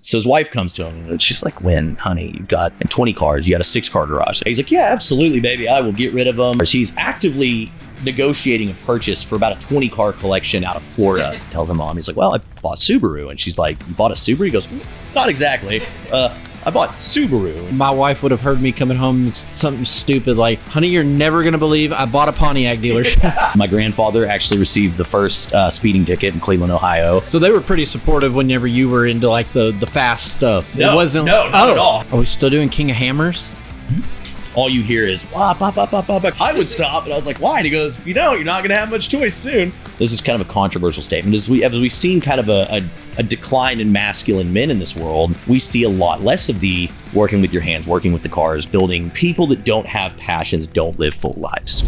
So his wife comes to him and she's like, "When, honey, you've got 20 cars, you got a 6-car garage." He's like, "Yeah, absolutely, baby. I will get rid of them." She's actively negotiating a purchase for about a 20-car collection out of Florida. Tells her mom, he's like, "Well, I bought Subaru." And she's like, "You bought a Subaru?" He goes, "Not exactly. I bought Subaru." My wife would have heard me coming home with something stupid like, "Honey, you're never going to believe I bought a Pontiac dealership." My grandfather actually received the first speeding ticket in Cleveland, Ohio. So they were pretty supportive whenever you were into like the fast stuff. No, it wasn't, not at all. Are we still doing King of Hammers? All you hear is, "Wah, bah, bah, bah, bah, bah." I would stop, and I was like, "Why?" And he goes, "If you don't, you're not going to have much choice soon." This is kind of a controversial statement. As we've seen kind of a decline in masculine men in this world, we see a lot less of the working with your hands, working with the cars, building. People that don't have passions don't live full lives.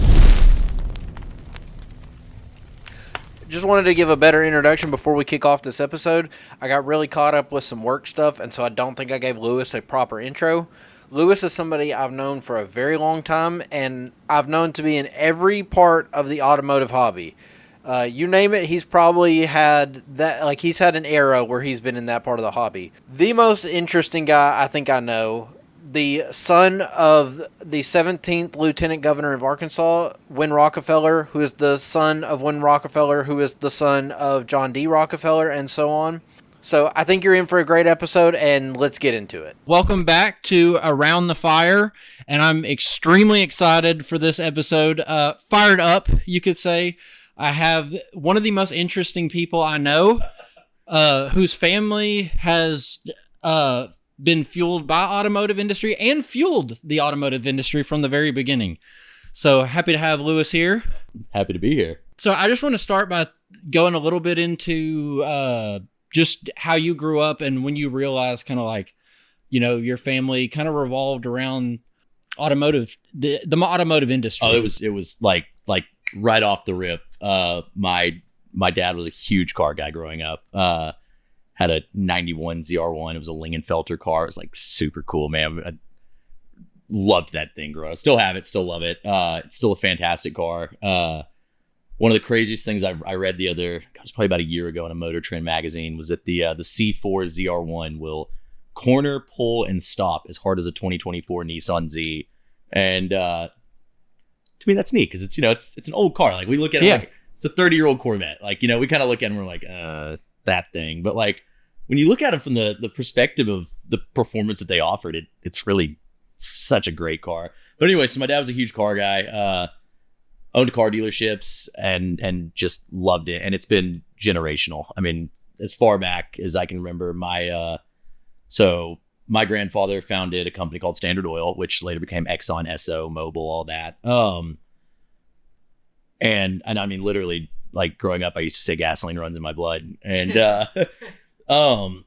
Just wanted to give a better introduction before we kick off this episode. I got really caught up with some work stuff, and so I don't think I gave Lewis a proper intro. Lewis is somebody I've known for a very long time, and I've known to be in every part of the automotive hobby. You name it, he's probably had that, like he's had an era where he's been in that part of the hobby. The most interesting guy I think I know, the son of the 17th Lieutenant Governor of Arkansas, Win Rockefeller, who is the son of Win Rockefeller, who is the son of John D. Rockefeller, and so on. So I think you're in for a great episode, and let's get into it. Welcome back to Around the Fire, and I'm extremely excited for this episode. Fired up, you could say. I have one of the most interesting people I know, whose family has been fueled by automotive industry and fueled the automotive industry from the very beginning. So happy to have Lewis here. Happy to be here. So I just want to start by going a little bit into just how you grew up and when you realized kind of like, you know, your family kind of revolved around automotive, the automotive industry. Oh, it was like right off the rip. My dad was a huge car guy growing up. Had a 91 ZR1. It was a Lingenfelter car. It was like super cool, man. I loved that thing growing up. Still have it, still love it. It's still a fantastic car. One of the craziest things I read it was probably about a year ago in a Motor Trend magazine, was that the C4 ZR1 will corner, pull, and stop as hard as a 2024 Nissan Z. And to me, that's neat because it's, you know, it's an old car. Like we look at it like it's a 30-year-old Corvette. Like, you know, we kind of look at it and we're like, that thing. But like when you look at it from the perspective of the performance that they offered, it's really such a great car. But anyway, so my dad was a huge car guy. Owned car dealerships and just loved it. And it's been generational. I mean, as far back as I can remember, my grandfather founded a company called Standard Oil, which later became Exxon, Esso, Mobil, all that. And I mean, literally, like growing up, I used to say gasoline runs in my blood. And and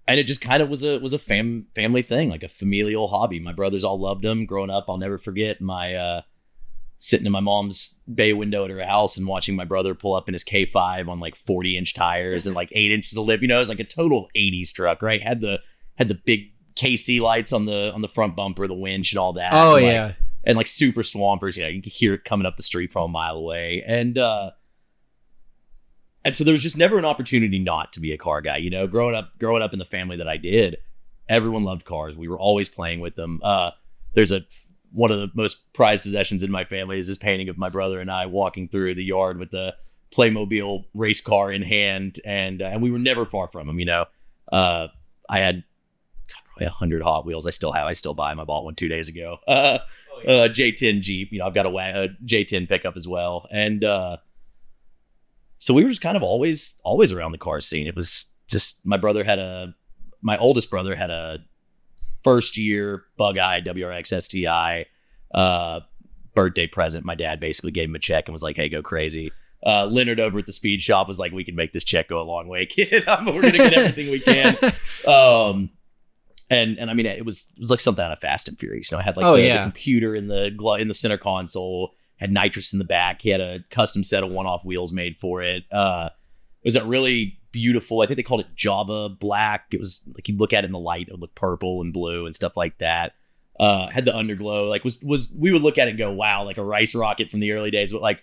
it just kind of was a family thing, like a familial hobby. My brothers all loved them. Growing up, I'll never forget my sitting in my mom's bay window at her house and watching my brother pull up in his K5 on like 40-inch tires and like 8 inches of lip. You know, it was like a total 80s truck, right? Had the big KC lights on the front bumper, the winch and all that. Oh, and yeah. And like super swampers. You know, you could hear it coming up the street from a mile away. And so there was just never an opportunity not to be a car guy. You know, growing up in the family that I did, everyone loved cars. We were always playing with them. There's one of the most prized possessions in my family is this painting of my brother and I walking through the yard with the Playmobil race car in hand, and we were never far from them. You know, I had probably 100 Hot Wheels. I still buy them. I bought one 2 days ago. J10 Jeep. You know, I've got a J10 pickup as well, and so we were just kind of always around the car scene. It was just my oldest brother had a first year bug-eyed WRX STI birthday present. My dad basically gave him a check and was like, "Hey, go crazy." Leonard over at the speed shop was like, "We can make this check go a long way, kid. We're gonna get everything we can." And I mean, it was like something out of Fast and Furious. You know, I had like the computer in the center console, had nitrous in the back. He had a custom set of one-off wheels made for it. It was a really beautiful, I think they called it Java black. It was like you look at it in the light, it would look purple and blue and stuff like that. Had the underglow, like was we would look at it and go, wow, like a rice rocket from the early days. But like,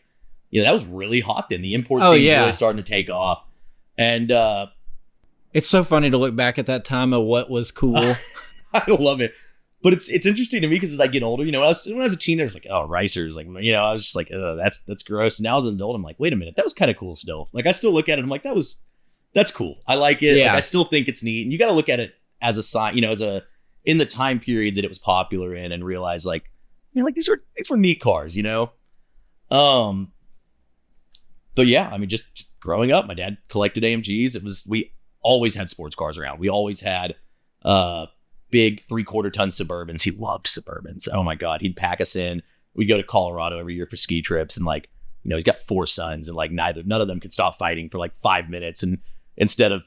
you know, that was really hot then. The import scene was really starting to take off. And It's so funny to look back at that time of what was cool. I love it. But it's interesting to me because as I get older, when I was a teenager, I was like, oh, ricers, like, I was just like, oh, that's gross. And now as an adult, I'm like, wait a minute, that was kind of cool still. Like, I still look at it, I'm like, that's cool. I like it. Yeah. Like, I still think it's neat. And you got to look at it as a sign, in the time period that it was popular in, and realize like, like these were neat cars, But yeah, I mean, just growing up, my dad collected AMGs. We always had sports cars around. We always had big 3/4-ton Suburbans. He loved Suburbans. Oh my God. He'd pack us in. We'd go to Colorado every year for ski trips. And like, he's got 4 sons, and like none of them could stop fighting for like 5 minutes. And instead of,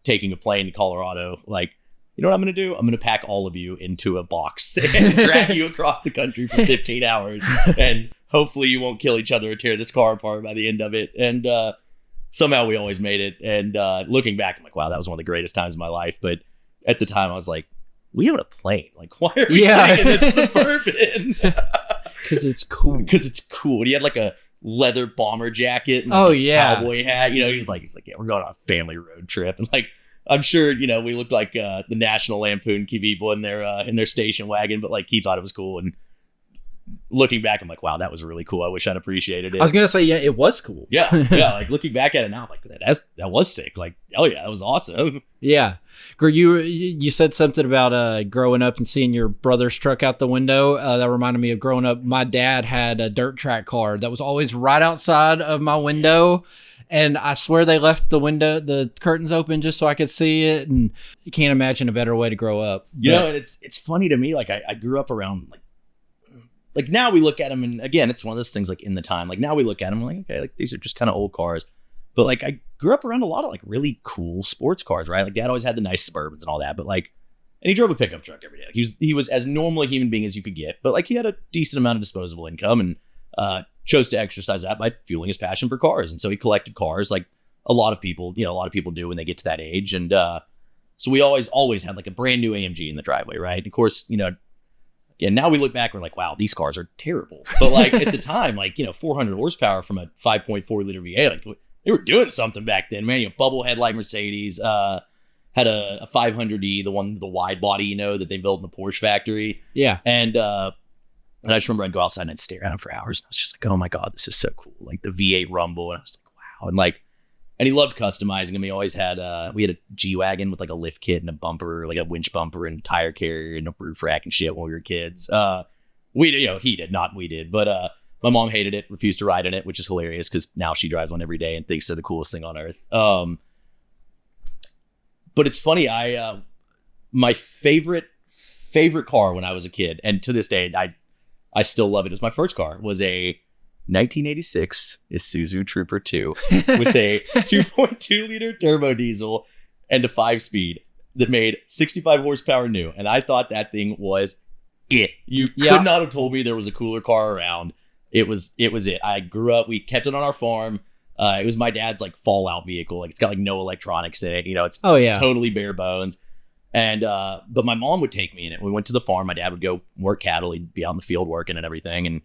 taking a plane to Colorado, like, you know what I'm going to do? I'm going to pack all of you into a box and drag you across the country for 15 hours. And hopefully you won't kill each other or tear this car apart by the end of it. And somehow we always made it. And looking back, I'm like, wow, that was one of the greatest times of my life. But at the time I was like, we own a plane. Like, why are we taking this Suburban? Because it's cool. Because it's cool. And he had like a leather bomber jacket and cowboy hat. He was like, yeah, we're going on a family road trip. And like, I'm sure, we looked like the National Lampoon people in their station wagon, but like he thought it was cool. And looking back, I'm like, wow, that was really cool. I wish I'd appreciated it. I was going to say, yeah, it was cool. Yeah. Like looking back at it now, I'm like, that was sick. Like, oh yeah, that was awesome. Yeah. You said something about growing up and seeing your brother's truck out the window. That reminded me of growing up. My dad had a dirt track car that was always right outside of my window. And I swear they left the curtains open just so I could see it. And you can't imagine a better way to grow up. And it's funny to me. Like I grew up around like now we look at them, and again, it's one of those things like in the time, like now we look at them like, okay, like these are just kind of old cars. But like I grew up around a lot of like really cool sports cars, right? Like Dad always had the nice Suburbans and all that, but like, and he drove a pickup truck every day. Like he was as normal a human being as you could get, but like he had a decent amount of disposable income, and chose to exercise that by fueling his passion for cars. And so he collected cars like a lot of people do when they get to that age. And so we always had like a brand new AMG in the driveway, right? And of course, again, now we look back, we're like, wow, these cars are terrible. But like at the time, like, 400 horsepower from a 5.4 liter V8, like they were doing something back then, man. Bubble headlight Mercedes, had a 500E, the wide body, that they built in the Porsche factory. Yeah. And I just remember I'd go outside and I'd stare at him for hours. And I was just like, oh my God, this is so cool. Like the V8 rumble. And I was like, wow. And he loved customizing them. He always had, we had a G-Wagon with like a lift kit and a bumper, like a winch bumper and tire carrier and a roof rack and shit when we were kids. He did, not we did. But my mom hated it, refused to ride in it, which is hilarious because now she drives one every day and thinks they're the coolest thing on earth. But it's funny. My favorite car when I was a kid, and to this day, I still love it. It was my first car. Was a 1986 Isuzu Trooper 2 with a 2.2 liter turbo diesel and a 5-speed that made 65 horsepower new. And I thought that thing was it. You could not have told me there was a cooler car around. It was it. I grew up. We kept it on our farm. It was my dad's like fallout vehicle. Like it's got like no electronics in it. It's totally bare bones. And but my mom would take me in it. We went to the farm. My dad would go work cattle. He'd be out in the field working and everything, and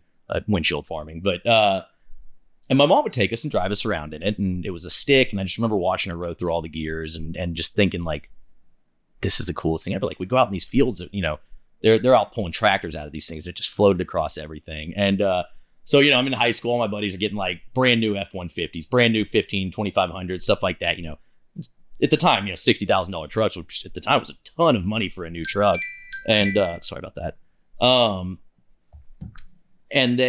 windshield farming. But and my mom would take us and drive us around in it, and it was a stick. And I just remember watching her row through all the gears and just thinking like, this is the coolest thing ever. Like we'd go out in these fields that they're out pulling tractors out of these things that just floated across everything. And so I'm in high school. All my buddies are getting like brand new F-150s, brand new 2500, stuff like that. At the time, $60,000 trucks, which at the time was a ton of money for a new truck. And sorry about that. And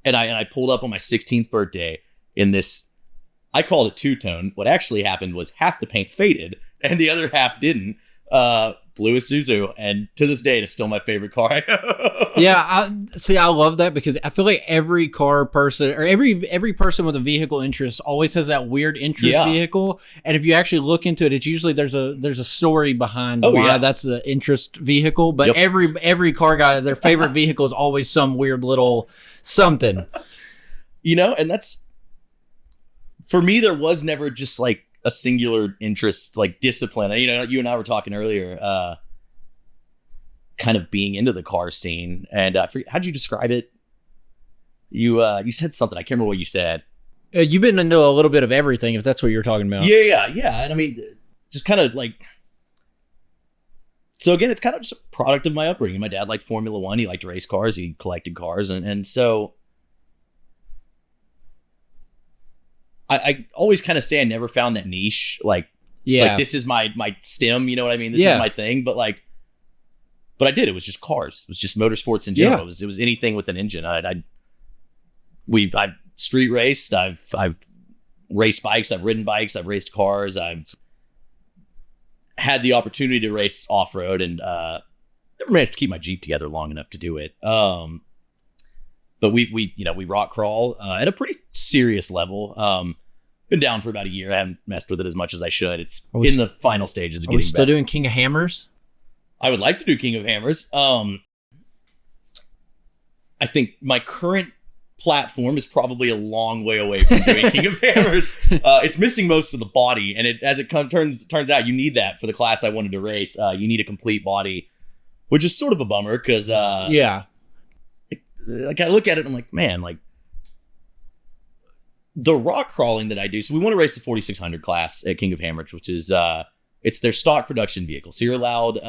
I pulled up on my 16th birthday in this, I called it two-tone. What actually happened was half the paint faded and the other half didn't. Blue Isuzu, and to this day, it's still my favorite car. Yeah, I love that because I feel like every car person or every person with a vehicle interest always has that weird interest vehicle. And if you actually look into it, it's usually there's a story behind why that's the interest vehicle. But every car guy, their favorite vehicle is always some weird little something. And that's, for me, there was never just like a singular interest, like discipline. You and I were talking earlier, kind of being into the car scene. And how'd you describe it? You said something. I can't remember what you said. You've been into a little bit of everything, if that's what you're talking about. Yeah. And I mean, just kind of like, so again, it's kind of just a product of my upbringing. My dad liked Formula One. He liked race cars. He collected cars. And so I always kind of say I never found that niche. Like this is my stem, you know what I mean? This is my thing. But I did. It was just cars. It was just motorsports in general. It was anything with an engine. I've street raced. I've raced bikes. I've ridden bikes. I've raced cars. I've had the opportunity to race off road, and never managed to keep my Jeep together long enough to do it. But we rock crawl at a pretty serious level. Been down for about a year. I haven't messed with it as much as I should. It's in the final stages of getting back. Are we still better. doing King of Hammers? I would like to do King of Hammers. I think my current platform is probably a long way away from doing King of Hammers. It's missing most of the body, and turns out, you need that for the class I wanted to race. You need a complete body, which is sort of a bummer because like I look at it and I'm like, man, like the rock crawling that I do. So we want to race the 4600 class at King of Hammers, which is it's their stock production vehicle. So you're allowed.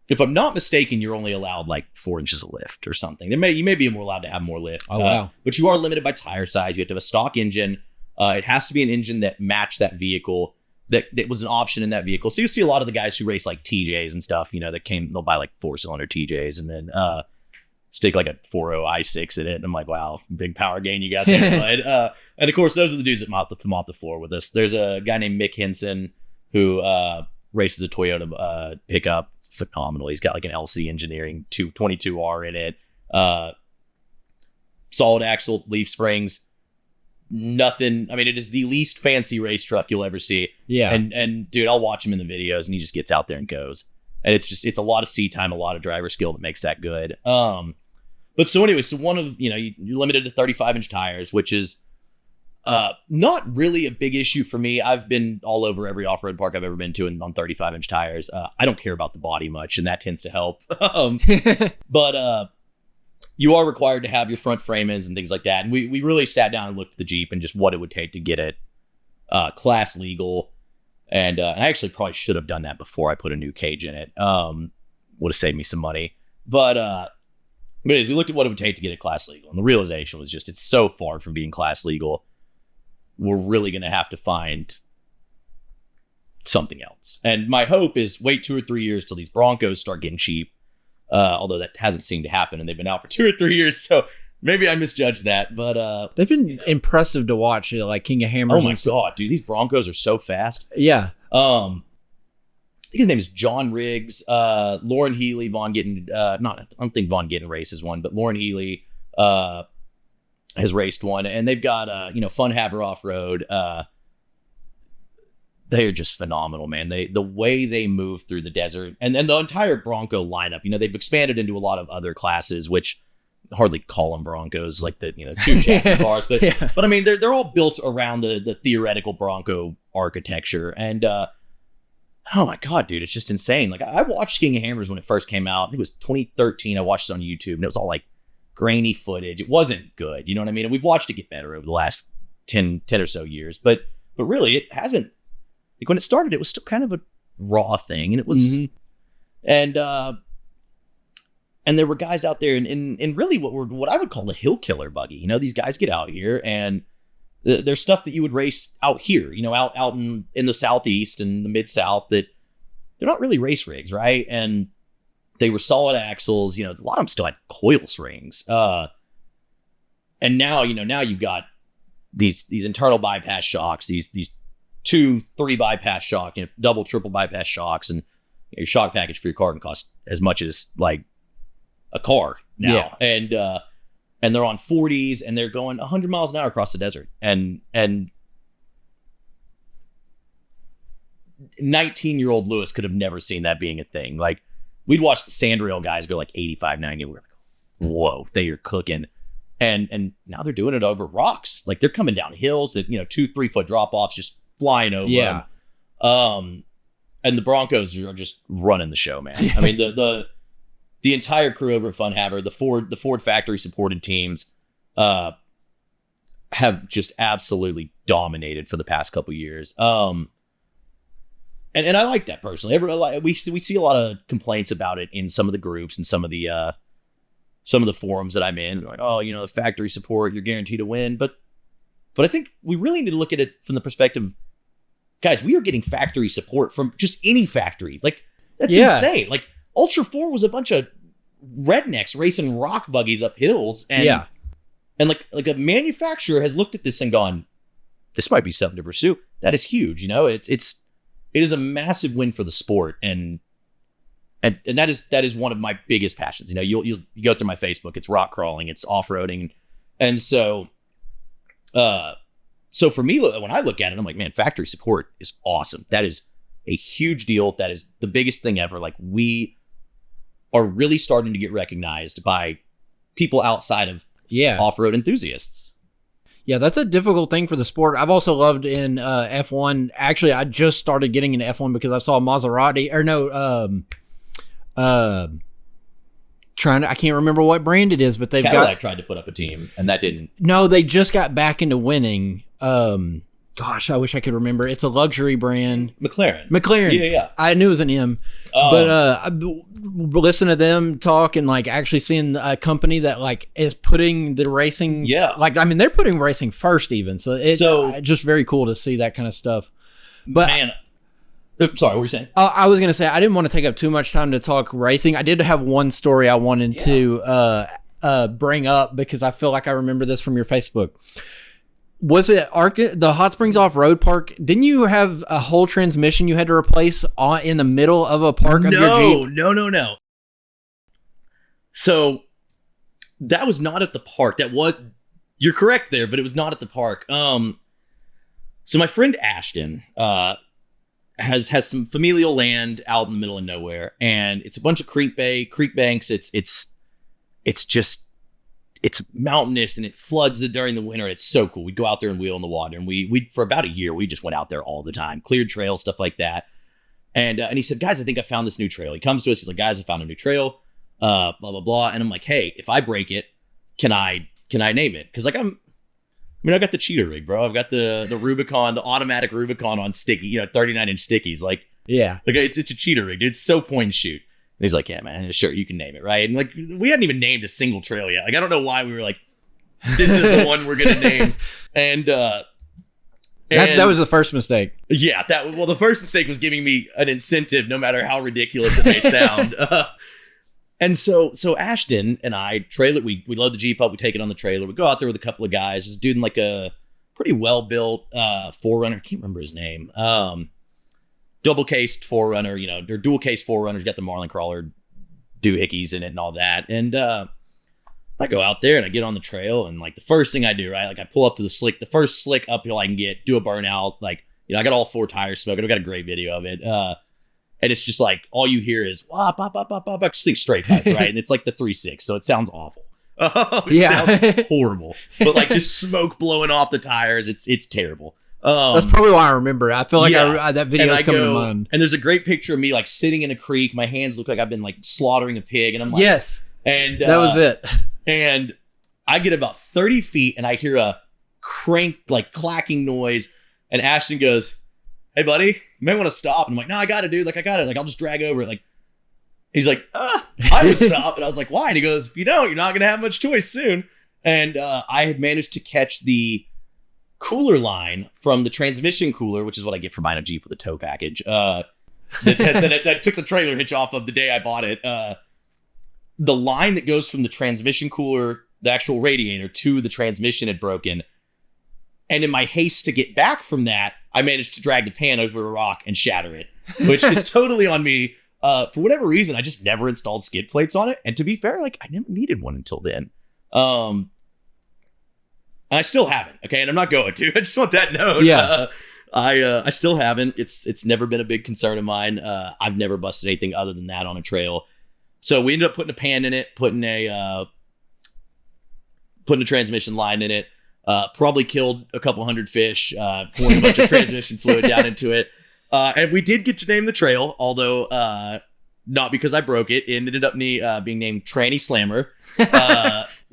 If I'm not mistaken, you're only allowed like 4 inches of lift or something. You may be more allowed to have more lift. Oh, wow. But you are limited by tire size. You have to have a stock engine. It has to be an engine that matched that vehicle. That was an option in that vehicle. So you see a lot of the guys who race like TJs and stuff, they'll buy like 4-cylinder TJs and then stick like a 4.0 i6 in it. And I'm like, wow, big power gain you got there, bud. And of course, those are the dudes that mop the floor with us. There's a guy named Mick Henson who races a Toyota pickup. Phenomenal. He's got like an LC Engineering 222R in it. Solid axle, leaf springs. Nothing. I mean, it is the least fancy race truck you'll ever see. Yeah. And dude, I'll watch him in the videos and he just gets out there and goes. And it's a lot of seat time, a lot of driver skill that makes that good. But so anyway, one of, you're limited to 35-inch tires, which is not really a big issue for me. I've been all over every off-road park I've ever been to on 35-inch tires. I don't care about the body much, and that tends to help. But you are required to have your front frame ends and things like that. And we really sat down and looked at the Jeep and just what it would take to get it class legal. And I actually probably should have done that before I put a new cage in it. Would have saved me some money. But as we looked at what it would take to get it class legal, and the realization was just it's so far from being class legal. We're really going to have to find something else. And my hope is wait 2 or 3 years till these Broncos start getting cheap. Although that hasn't seemed to happen and they've been out for 2 or 3 years. So maybe I misjudged that, but they've been impressive to watch, like King of Hammers. Oh my God, dude, these Broncos are so fast. Yeah. I think his name is John Riggs, Lauren Healy, I don't think Von Gittin races one, but Lauren Healy, has raced one, and they've got Fun Haver Off-Road. They are just phenomenal, man. The way they move through the desert, and the entire Bronco lineup. They've expanded into a lot of other classes, which hardly call them Broncos, like the 2 chassis cars, but yeah. But I mean they're all built around the theoretical Bronco architecture, and oh my God, dude, it's just insane. Like I watched King of Hammers when it first came out. I think it was 2013. I watched it on YouTube, and it was all like grainy footage. It wasn't good, you know what I mean? And we've watched it get better over the last 10 or so years, but really it hasn't. Like when it started, it was still kind of a raw thing, and it was and there were guys out there in really what I would call a hill killer buggy. These guys get out here and there's stuff that you would race out here, out in the Southeast and the Mid-South that they're not really race rigs, right? And they were solid axles, a lot of them still had coil springs. And now you've got these internal bypass shocks, these 2-3 bypass shock, double, triple bypass shocks, and your shock package for your car can cost as much as like a car now. Yeah. And they're on 40s and they're going 100 miles an hour across the desert. And 19-year-old Lewis could have never seen that being a thing. Like we'd watch the sandrail guys go like 85, 90. We're like, whoa, they are cooking. And now they're doing it over rocks. Like they're coming down hills at 2-3 foot drop offs, just flying over them. And the Broncos are just running the show, man. I mean, the entire crew over at Fun Haver, the Ford factory supported teams. I have just absolutely dominated for the past couple years. And I like that personally. We see a lot of complaints about it in some of the groups and some of the forums that I'm in. Like, oh, the factory support, you're guaranteed to win. But I think we really need to look at it from the perspective, guys, we are getting factory support from just any factory. Like, that's insane. Like, Ultra 4 was a bunch of rednecks racing rock buggies up hills. And like a manufacturer has looked at this and gone, this might be something to pursue. That is huge. It is a massive win for the sport. And that is one of my biggest passions. You go through my Facebook, it's rock crawling, it's off-roading. And so for me, when I look at it, I'm like, man, factory support is awesome. That is a huge deal. That is the biggest thing ever. Like, we are really starting to get recognized by people outside of off-road enthusiasts. Yeah, that's a difficult thing for the sport. I've also loved in F1. Actually, I just started getting into F1 because I saw Maserati, I can't remember what brand it is, but Cadillac tried to put up a team, and that didn't. No, they just got back into winning. Gosh, I wish I could remember. It's a luxury brand. McLaren. Yeah. I knew it was an M. But I listen to them talk and like actually seeing a company that like is putting the racing. Yeah. Like, I mean, they're putting racing first even. So it's just very cool to see that kind of stuff. But man, sorry, what were you saying? I was going to say, I didn't want to take up too much time to talk racing. I did have one story I wanted to bring up because I feel like I remember this from your Facebook. Was it the Hot Springs Off-Road Park? Didn't you have a whole transmission you had to replace in the middle of a park of your Jeep? No. So that was not at the park. You're correct there, but it was not at the park. So my friend Ashton has some familial land out in the middle of nowhere, and it's a bunch of creek banks. It's mountainous and it floods during the winter. It's so cool. We'd go out there and wheel in the water, and we for about a year we just went out there all the time, cleared trails, stuff like that. And he said, guys, I think I found this new trail. He comes to us, he's like, guys, I found a new trail, blah blah blah. And I'm like, hey, if I break it, can I name it? Because like I got the cheater rig, bro. I've got the Rubicon, the automatic Rubicon on sticky, 39-inch stickies. Like it's a cheater rig, dude. It's so point and shoot. And he's like, yeah, man, sure, you can name it, right? And like, we hadn't even named a single trail yet. Like, I don't know why we were like, this is the one we're gonna name. And that was the first mistake. Yeah, the first mistake was giving me an incentive, no matter how ridiculous it may sound. And so Ashton and I trail it. We load the Jeep up, we take it on the trailer, we go out there with a couple of guys. This dude in like a pretty well built 4Runner. I can't remember his name. Double cased 4Runner, they're dual case 4Runners, got the Marlin Crawler doohickeys in it and all that. And I go out there and I get on the trail, and like the first thing I do, right, like I pull up to the first slick uphill I can get, do a burnout. Like, I got all 4 tires smoking. I've got a great video of it. And it's just like, all you hear is wah, pop, pop, pop, pop, pop, 6 straight pipe, right? And it's like the 3.6, so it sounds awful. It sounds horrible. But like just smoke blowing off the tires, it's terrible. That's probably why I remember it. I feel like that video is coming to mind. And there's a great picture of me like sitting in a creek. My hands look like I've been like slaughtering a pig, and I'm like, yes, and that was it. And I get about 30 feet, and I hear a crank like clacking noise, and Ashton goes, "Hey, buddy, you may want to stop." And I'm like, "No, I got it, dude. Like, I got it. Like, I'll just drag over it." Like, he's like, "I would stop." And I was like, "Why?" And he goes, "If you don't, you're not gonna have much choice soon." And I had managed to catch the cooler line from the transmission cooler, which is what I get for buying a Jeep with a tow package. That took the trailer hitch off of the day I bought it. The line that goes from the transmission cooler, the actual radiator, to the transmission had broken. And in my haste to get back from that, I managed to drag the pan over a rock and shatter it, which is totally on me. For whatever reason, I just never installed skid plates on it. And to be fair, like, I never needed one until then. And I still haven't. Okay. And I'm not going to. I just want that known. Yeah. I still haven't. It's never been a big concern of mine. I've never busted anything other than that on a trail. So we ended up putting a pan in it, putting a transmission line in it. Probably killed a couple hundred fish, pouring a bunch of transmission fluid down into it. And we did get to name the trail, although not because I broke it. It ended up being named Tranny Slammer.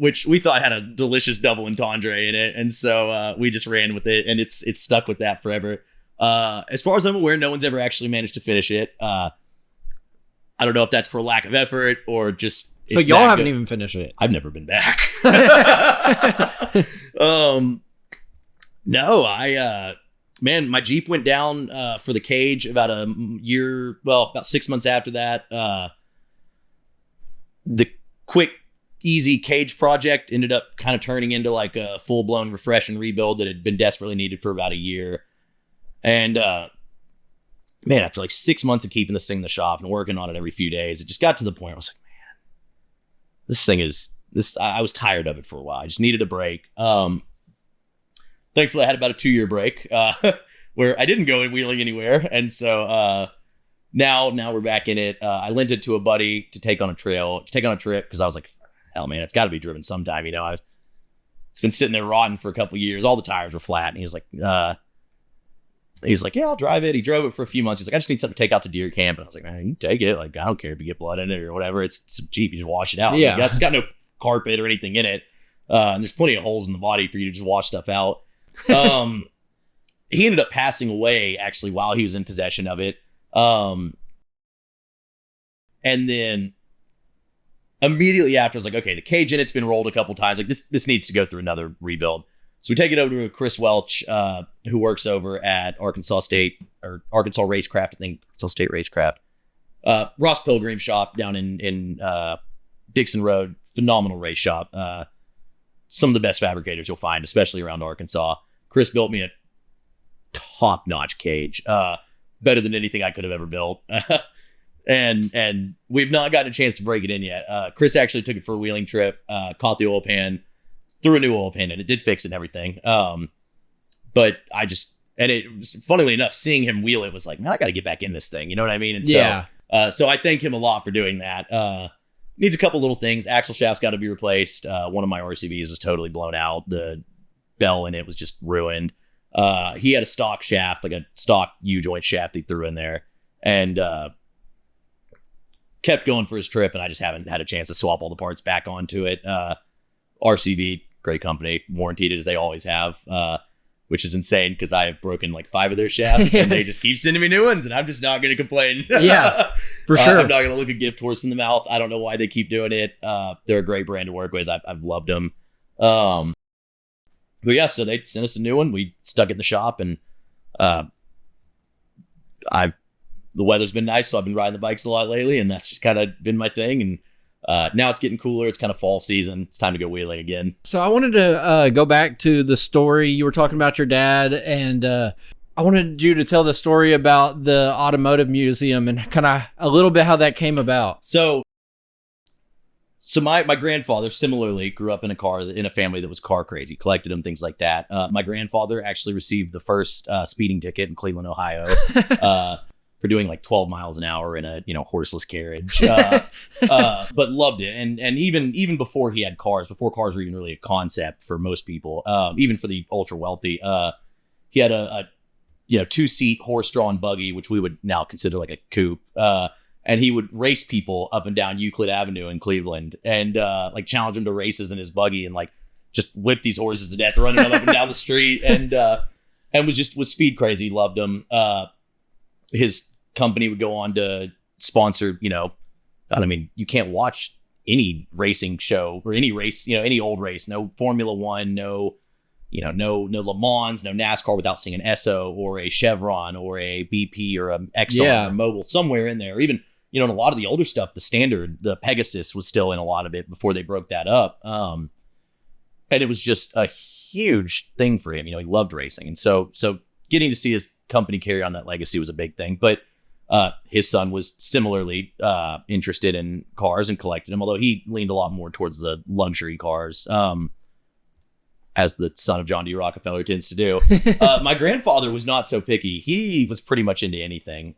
which we thought had a delicious double entendre in it, and so we just ran with it, and it's stuck with that forever. As far as I'm aware, no one's ever actually managed to finish it. I don't know if that's for lack of effort or just. So y'all haven't even finished it. I've never been back. No, man, my Jeep went down for the cage about about 6 months after that. The quick, easy cage project ended up kind of turning into like a full-blown refresh and rebuild that had been desperately needed for about a year. And man, after like 6 months of keeping this thing in the shop and working on it every few days, it just got to the point where I was like, man, this thing is this. I was tired of it for a while. I just needed a break. Thankfully, I had about a 2-year break where I didn't go wheeling anywhere, and so now we're back in it. I lent it to a buddy to take on a trip because I was like, hell, man, it's got to be driven sometime. It's been sitting there rotting for a couple of years. All the tires were flat, and he was like, yeah, I'll drive it. He drove it for a few months. He's like, I just need something to take out to deer camp. And I was like, man, you can take it. Like, I don't care if you get blood in it or whatever. It's a Jeep. You just wash it out. Yeah. It's got no carpet or anything in it. And there's plenty of holes in the body for you to just wash stuff out. He ended up passing away actually while he was in possession of it. And then immediately after, I was like, okay, the cage in it's been rolled a couple times. Like this needs to go through another rebuild. So we take it over to Chris Welch, who works over at Arkansas Racecraft, I think Arkansas State Racecraft. Ross Pilgrim's shop down in Dixon Road, phenomenal race shop. Some of the best fabricators you'll find, especially around Arkansas. Chris built me a top-notch cage, better than anything I could have ever built. And we've not gotten a chance to break it in yet. Chris actually took it for a wheeling trip, caught the oil pan, threw a new oil pan in. It did fix it and everything. But it was, funnily enough, seeing him wheel it was like, man, I got to get back in this thing. You know what I mean? And so I thank him a lot for doing that. Needs a couple little things. Axle shaft's got to be replaced. One of my RCVs was totally blown out. The bell in it was just ruined. He had a stock shaft, like a stock U-joint shaft he threw in there, and kept going for his trip, and I just haven't had a chance to swap all the parts back onto it. RCV, great company, warranted it as they always have, which is insane because I have broken like 5 of their shafts, and they just keep sending me new ones, and I'm just not going to complain. Yeah, for sure. I'm not going to look a gift horse in the mouth. I don't know why they keep doing it. They're a great brand to work with. I've loved them. But yeah, so they sent us a new one. We stuck it in the shop, and the weather's been nice, so I've been riding the bikes a lot lately, and that's just kind of been my thing. And now it's getting cooler. It's kind of fall season. It's time to go wheeling again. So I wanted to go back to the story you were talking about your dad, and I wanted you to tell the story about the automotive museum and kind of a little bit how that came about. So my grandfather similarly grew up in a family that was car crazy, collected them, things like that. My grandfather actually received the first speeding ticket in Cleveland, Ohio, for doing like 12 miles an hour in a horseless carriage, but loved it. And even before he had cars, before cars were even really a concept for most people, even for the ultra wealthy, he had a 2-seat horse-drawn buggy, which we would now consider like a coupe. And he would race people up and down Euclid Avenue in Cleveland, and like challenge them to races in his buggy, and like just whip these horses to death, running them up and down the street, and was speed crazy. Loved them. His company would go on to sponsor, God, I mean, you can't watch any racing show or any race, any old race, no Formula One, no Le Mans, no NASCAR without seeing an Esso or a Chevron or a BP or a Exxon or Mobil somewhere in there. Or even, in a lot of the older stuff, the standard, the Pegasus was still in a lot of it before they broke that up. And it was just a huge thing for him. He loved racing. And so getting to see his company carry on that legacy was a big thing. But his son was similarly interested in cars and collected them, although he leaned a lot more towards the luxury cars, as the son of John D. Rockefeller tends to do. My grandfather was not so picky. He was pretty much into anything.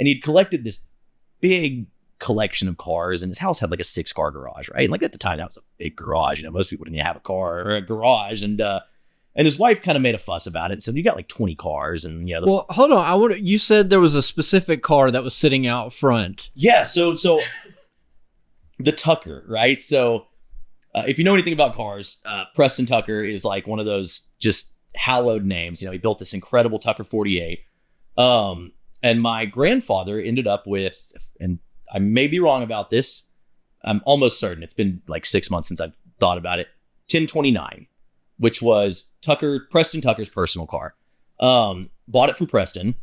And he'd collected this big collection of cars, and his house had like a 6-car garage, right? And like at the time, that was a big garage. Most people didn't have a car or a garage. And his wife kind of made a fuss about it. So you got like 20 cars, and well, hold on. You said there was a specific car that was sitting out front. Yeah. So the Tucker, right? So if you know anything about cars, Preston Tucker is like one of those just hallowed names. He built this incredible Tucker 48. And my grandfather ended up with, and I may be wrong about this, I'm almost certain, it's been like 6 months since I've thought about it, 1029, which was Preston Tucker's personal car. Bought it from Preston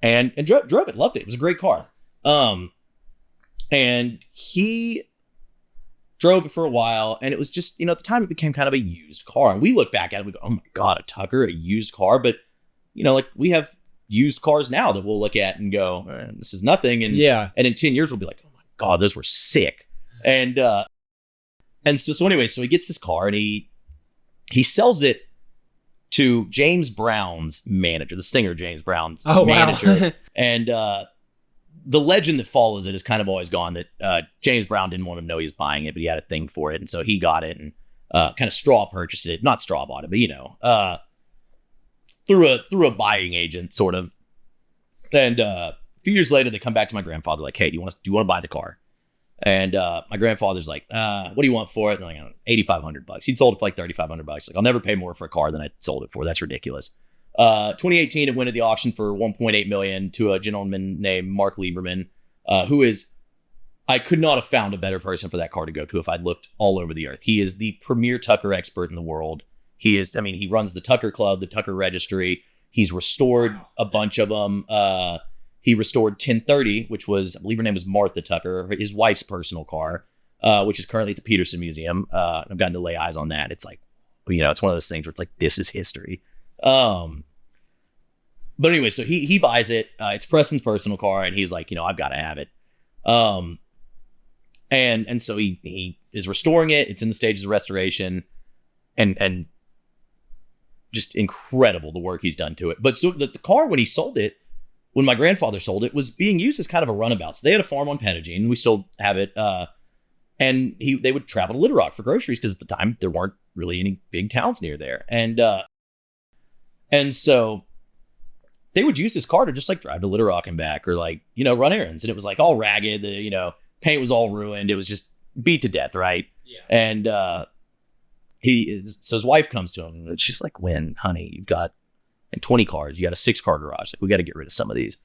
and drove it, loved it. It was a great car. And he drove it for a while, and it was just, at the time it became kind of a used car. And we look back at it and we go, oh my God, a Tucker, a used car. But, like we have used cars now that we'll look at and go, this is nothing. And and in 10 years we'll be like, oh my God, those were sick. And so anyway, so he gets this car and he sells it to James Brown's manager, the singer James Brown's manager. Wow. And the legend that follows it has kind of always gone that James Brown didn't want him to know he was buying it, but he had a thing for it. And so he got it and kind of straw purchased it. Not straw bought it, but, through a buying agent, sort of. And a few years later, they come back to my grandfather like, hey, do you want to buy the car? And my grandfather's like, what do you want for it? And I'm like, $8,500. He'd sold it for like $3,500. Like, I'll never pay more for a car than I sold it for. That's ridiculous. 2018, it went at the auction for $1.8 million to a gentleman named Mark Lieberman, who is, I could not have found a better person for that car to go to if I'd looked all over the earth. He is the premier Tucker expert in the world. He runs the Tucker Club, the Tucker Registry. He's restored a bunch of them. He restored 1030, which was, I believe her name was Martha Tucker, his wife's personal car, which is currently at the Peterson Museum. I've gotten to lay eyes on that. It's like, it's one of those things where it's like, this is history. But anyway, so he buys it. It's Preston's personal car, and he's like, I've got to have it. And so he is restoring it. It's in the stages of restoration, and just incredible the work he's done to it. But so the car, when my grandfather sold it, was being used as kind of a runabout. So they had a farm on Pettigene. We still have it. And they would travel to Little Rock for groceries because at the time there weren't really any big towns near there. And so they would use this car to just like drive to Little Rock and back, or like, run errands. And it was like all ragged. The, paint was all ruined. It was just beat to death. Right. Yeah. And, so his wife comes to him and she's like, "When, honey, you've got like 20 cars, you got a 6-car garage. Like, we got to get rid of some of these."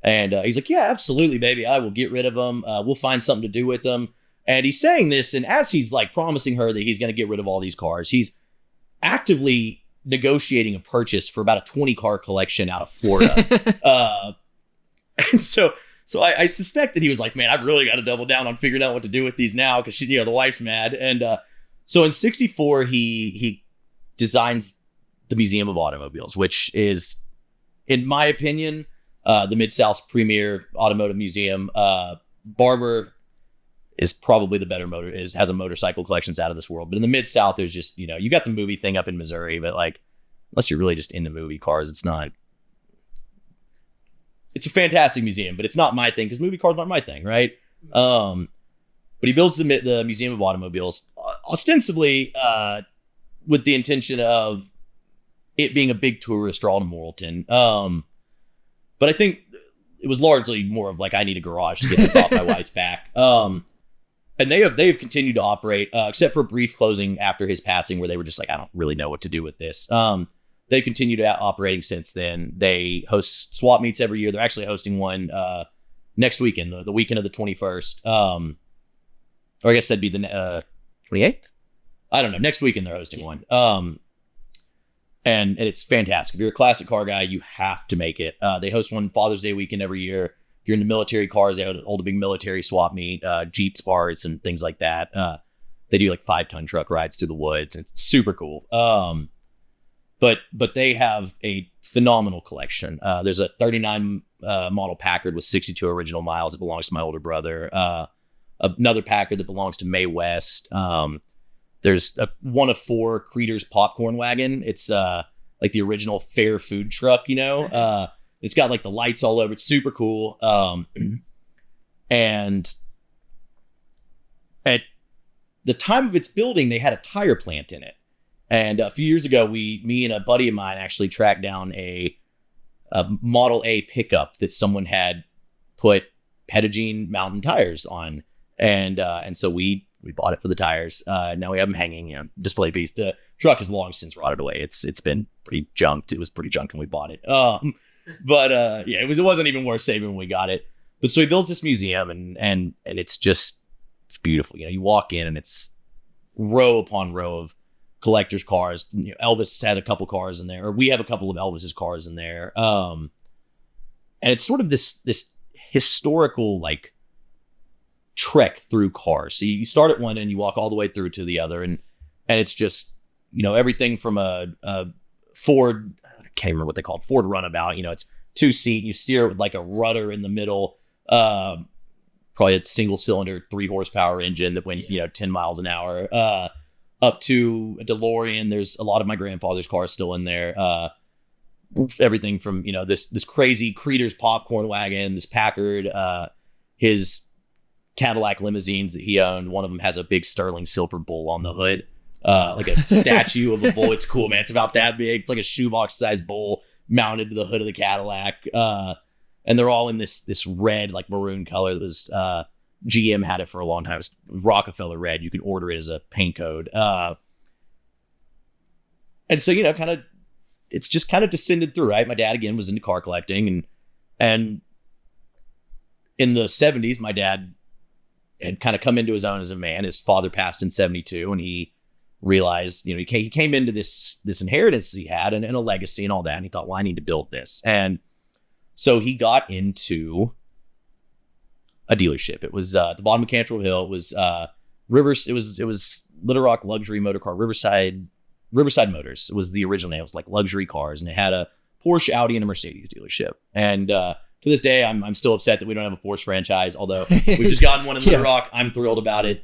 And he's like, "Yeah, absolutely, baby. I will get rid of them. We'll find something to do with them." And he's saying this, and as he's like promising her that he's going to get rid of all these cars, he's actively negotiating a purchase for about a 20-car collection out of Florida. And so I suspect that he was like, "Man, I've really got to double down on figuring out what to do with these now," because the wife's mad. And so in 1964, he designs the Museum of Automobiles, which is, in my opinion, the Mid-South's premier automotive museum. Barber is probably the better has a motorcycle collections out of this world. But in the Mid-South, there's just, you got the movie thing up in Missouri, but like, unless you're really just into movie cars, it's a fantastic museum, but it's not my thing because movie cars aren't my thing, right? But he builds the Museum of Automobiles ostensibly with the intention of it being a big tourist draw to Morrilton. But I think it was largely more of like, I need a garage to get this off my wife's back. And they've continued to operate, except for a brief closing after his passing where they were just like, I don't really know what to do with this. They've continued operating since then. They host swap meets every year. They're actually hosting one next weekend, the weekend of the 21st. Or I guess that'd be the 28th? I don't know. Next weekend they're hosting one. And it's fantastic. If you're a classic car guy, you have to make it. They host one Father's Day weekend every year. If you're into military cars, they hold a big military swap meet, Jeep Sparts and things like that. They do like 5-ton truck rides through the woods. It's super cool. But they have a phenomenal collection. There's a 39 model Packard with 62 original miles that belongs to my older brother. Another Packard that belongs to Mae West. There's one of 4 Creeders popcorn wagon. It's like the original fair food truck, it's got like the lights all over. It's super cool. And at the time of its building, they had a tire plant in it. And a few years ago, me and a buddy of mine actually tracked down a Model A pickup that someone had put Pettigene mountain tires on. And so we we bought it for the tires. Now we have them hanging, display piece. The truck is long since rotted away. It's been pretty junked. It was pretty junked when we bought it. But it wasn't even worth saving when we got it. But so he builds this museum, and it's beautiful. You walk in and it's row upon row of collector's cars. Elvis had a couple cars in there, or we have a couple of Elvis's cars in there. And it's sort of this historical like trek through cars. So you start at one and you walk all the way through to the other, and it's just everything from a Ford, I can't remember what they called, Ford Runabout. It's 2-seat. You steer it with like a rudder in the middle. Probably a single cylinder 3 horsepower engine that went 10 miles an hour. Up to a DeLorean. There's a lot of my grandfather's cars still in there. Everything from this crazy Creeder's popcorn wagon, this Packard, his Cadillac limousines that he owned. One of them has a big sterling silver bull on the hood, like a statue of a bull. It's cool, man. It's about that big. It's like a shoebox sized bull mounted to the hood of the Cadillac. And they're all in this red, like maroon color. That was GM had it for a long time. It was Rockefeller red. You could order it as a paint code. And so it's just kind of descended through, right? My dad again was into car collecting, and in the 70s, my dad had kind of come into his own as a man. His father passed in 72, and he realized, he came into this inheritance he had and a legacy and all that. And he thought, well, I need to build this. And so he got into a dealership. It was the bottom of Cantrell Hill. It was Rivers. It was Little Rock Luxury Motor Car. Riverside Motors was the original name. It was like luxury cars, and it had a Porsche, Audi, and a Mercedes dealership. And to this day, I'm still upset that we don't have a Porsche franchise. Although we've just gotten one in Little Rock, I'm thrilled about it.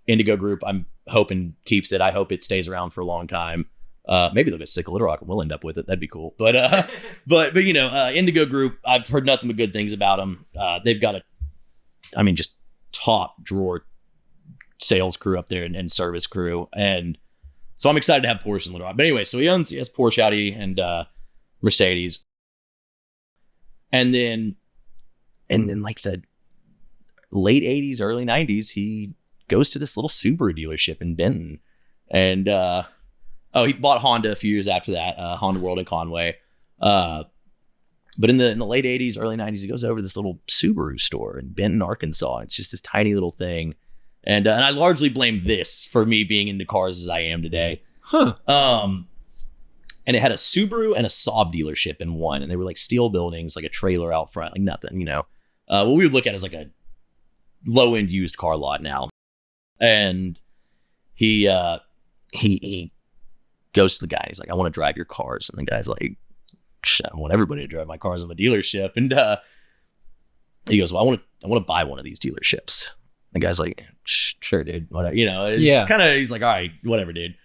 Indigo Group, I'm hoping keeps it. I hope it stays around for a long time. Maybe they'll get sick of Little Rock and we'll end up with it. That'd be cool. But Indigo Group, I've heard nothing but good things about them. They've got just top drawer sales crew up there and service crew. And so I'm excited to have Porsche in Little Rock. But anyway, so he has Porsche, Audi, and Mercedes. And then like the late 80s, early 90s, he goes to this little Subaru dealership in Benton. And he bought Honda a few years after that, Honda World in Conway. But in the late 80s, early 90s, he goes over to this little Subaru store in Benton, Arkansas. It's just this tiny little thing. And I largely blame this for me being into cars as I am today. Huh. And it had a Subaru and a Saab dealership in one. And they were like steel buildings, like a trailer out front, like nothing, what we would look at as like a low-end used car lot now. And he goes to the guy. He's like, I want to drive your cars. And the guy's like, I want everybody to drive my cars. I'm a dealership. And he goes, well, I want to buy one of these dealerships. The guy's like, sure, dude. Whatever. He's like, all right, whatever, dude.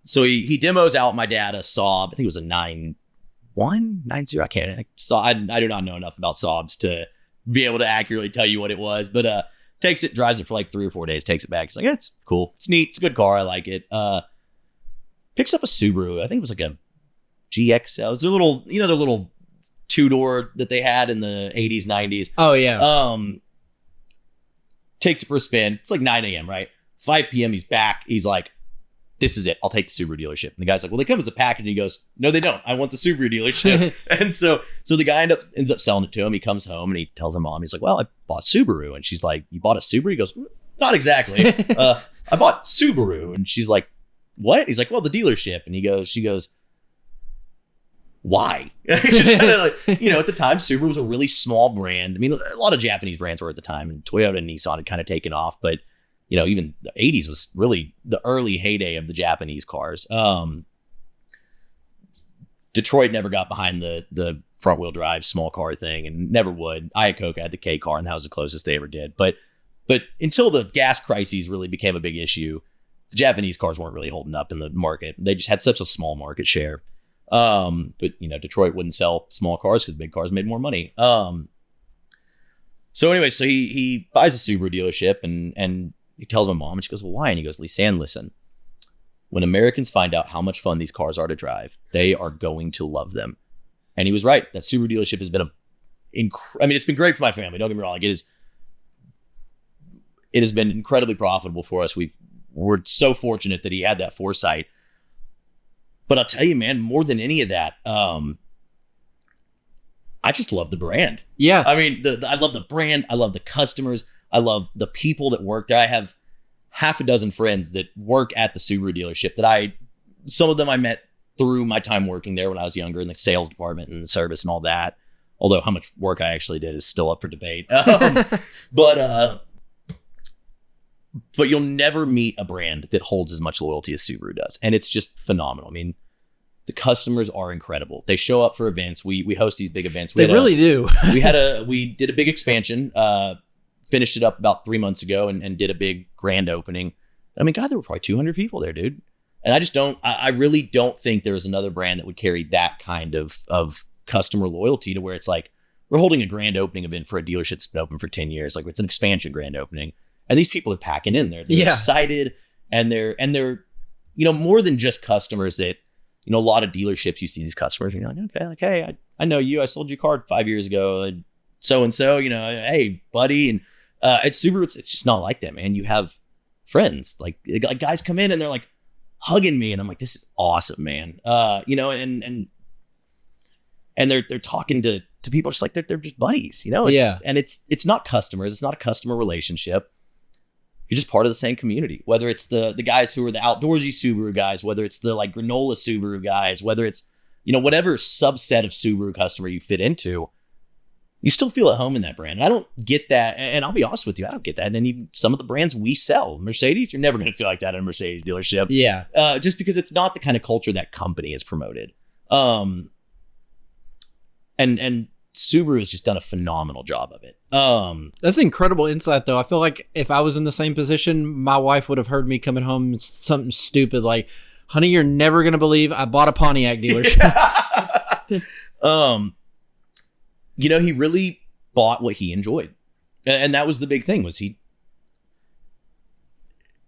So he demos out my dad a Saab. I think it was a 9190. I can't. I do not know enough about Saabs to be able to accurately tell you what it was. But takes it, drives it for like 3 or 4 days, takes it back. He's like, yeah, it's cool. It's neat. It's a good car. I like it. Picks up a Subaru. I think it was like a GXL. It was their little 2-door that they had in the 80s, 90s. Oh, yeah. Takes it for a spin. It's like 9 a.m., right? 5 p.m. he's back. He's like, this is it. I'll take the Subaru dealership. And the guy's like, well, they come as a package. And he goes, no, they don't. I want the Subaru dealership. And so the guy ends up selling it to him. He comes home and he tells her mom, he's like, well, I bought Subaru. And she's like, you bought a Subaru? He goes, not exactly. I bought Subaru. And she's like, what? He's like, well, the dealership. And she goes, why? Just kind of like, at the time, Subaru was a really small brand. I mean, a lot of Japanese brands were at the time, and Toyota and Nissan had kind of taken off, but even the 80s was really the early heyday of the Japanese cars. Detroit never got behind the front wheel drive small car thing, and never would. Iacocca had the K car, and that was the closest they ever did. But until the gas crises really became a big issue, the Japanese cars weren't really holding up in the market. They just had such a small market share. But Detroit wouldn't sell small cars because big cars made more money. So anyway, so he buys a Subaru dealership and he tells my mom, and she goes, well, why? And he goes, Lisanne, listen, when Americans find out how much fun these cars are to drive, they are going to love them. And he was right. That Subaru dealership has been it's been great for my family. Don't get me wrong. Like, it is it has been incredibly profitable for us. We're so fortunate that he had that foresight. But I'll tell you, man, more than any of that, I just love the brand. Yeah. I mean, I love the brand. I love the customers. I love the people that work there. I have half a dozen friends that work at the Subaru dealership some of them I met through my time working there when I was younger in the sales department and the service and all that. Although how much work I actually did is still up for debate. But you'll never meet a brand that holds as much loyalty as Subaru does. And it's just phenomenal. I mean, the customers are incredible. They show up for events. We host these big events. They really do. We did a big expansion, finished it up about 3 months ago and did a big grand opening. I mean, God, there were probably 200 people there, dude. And I really don't think there was another brand that would carry that kind of customer loyalty to where it's like, we're holding a grand opening event for a dealership that's been open for 10 years. Like, it's an expansion grand opening. And these people are packing in there. They're excited and they're, more than just customers that, a lot of dealerships, you see these customers and you're like, okay, like, hey, I know you, I sold you a car 5 years ago. So-and-so, hey, buddy. And at Subaru, it's just not like that, man. You have friends, like guys come in and they're like hugging me. And I'm like, this is awesome, man. And they're talking to people just like they're just buddies, And it's not customers. It's not a customer relationship. You're just part of the same community, whether it's the guys who are the outdoorsy Subaru guys, whether it's the like granola Subaru guys, whether it's, whatever subset of Subaru customer you fit into, you still feel at home in that brand. And I don't get that. And I'll be honest with you, I don't get that. And even some of the brands we sell, Mercedes, you're never going to feel like that in a Mercedes dealership. Yeah. Just because it's not the kind of culture that company has promoted. And Subaru has just done a phenomenal job of it. That's incredible insight, though. I feel like if I was in the same position, my wife would have heard me coming home and something stupid like, honey, you're never going to believe I bought a Pontiac dealership. He really bought what he enjoyed. And that was the big thing, was he...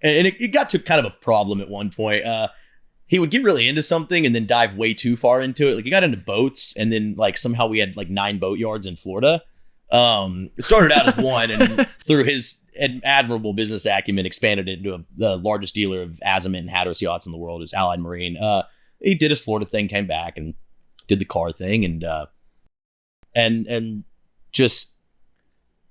And it got to kind of a problem at one point. He would get really into something and then dive way too far into it. Like, he got into boats, and then like somehow we had like 9 boat yards in Florida. It started out as one, and through his admirable business acumen, expanded it into the largest dealer of Azimut and Hatteras yachts in the world, is Allied Marine. He did his Florida thing, came back and did the car thing, and just,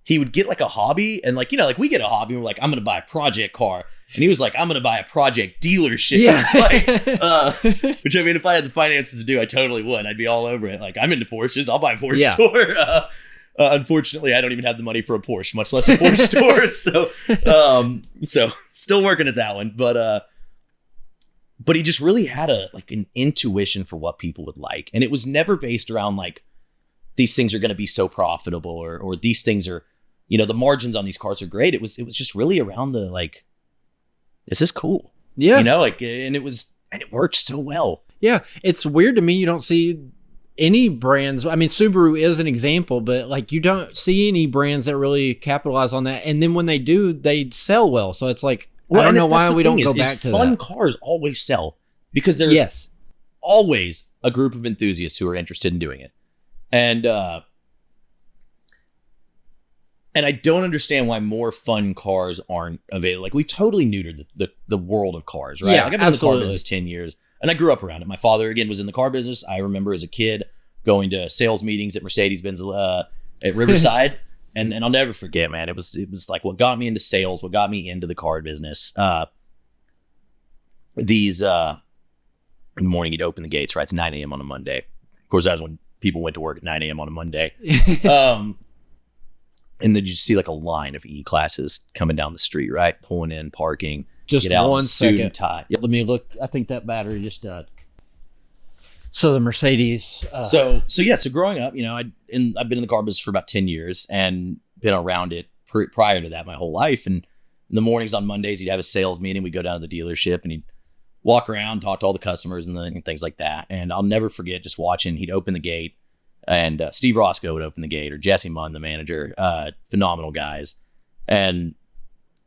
he would get like a hobby, and like we get a hobby, and we're like, I'm gonna buy a project car. And he was like, I'm going to buy a project dealership. Yeah. Which, I mean, if I had the finances to do, I totally would. I'd be all over it. Like, I'm into Porsches. I'll buy a Porsche store. Unfortunately, I don't even have the money for a Porsche, much less a Porsche store. So still working at that one. But he just really had an intuition for what people would like. And it was never based around like, these things are going to be so profitable or these things are, the margins on these cars are great. It was just really around the like, this is cool. Yeah. And it worked so well. Yeah. It's weird to me. You don't see any brands. I mean, Subaru is an example, but like, you don't see any brands that really capitalize on that. And then when they do, they sell well. So it's like, I don't know why we don't go back to that. Fun cars always sell because there's always a group of enthusiasts who are interested in doing it. And I don't understand why more fun cars aren't available. Like, we totally neutered the world of cars, right? Yeah, like, I've been in the car business 10 years, and I grew up around it. My father, again, was in the car business. I remember as a kid going to sales meetings at Mercedes-Benz at Riverside, and I'll never forget, man. It was like what got me into sales, what got me into the car business. In the morning, you'd open the gates, right? It's 9 a.m. on a Monday. Of course, that was when people went to work at 9 a.m. on a Monday. And then you see like a line of E-classes coming down the street, right? Pulling in, parking. Just get out, 1 second. Tie. Let me look. I think that battery just died. So the Mercedes. So growing up, I've been in the car business for about 10 years and been around it prior to that my whole life. And in the mornings on Mondays, he'd have a sales meeting. We'd go down to the dealership and he'd walk around, talk to all the customers and things like that. And I'll never forget just watching. He'd open the gate. And Steve Roscoe would open the gate, or Jesse Munn, the manager, phenomenal guys. And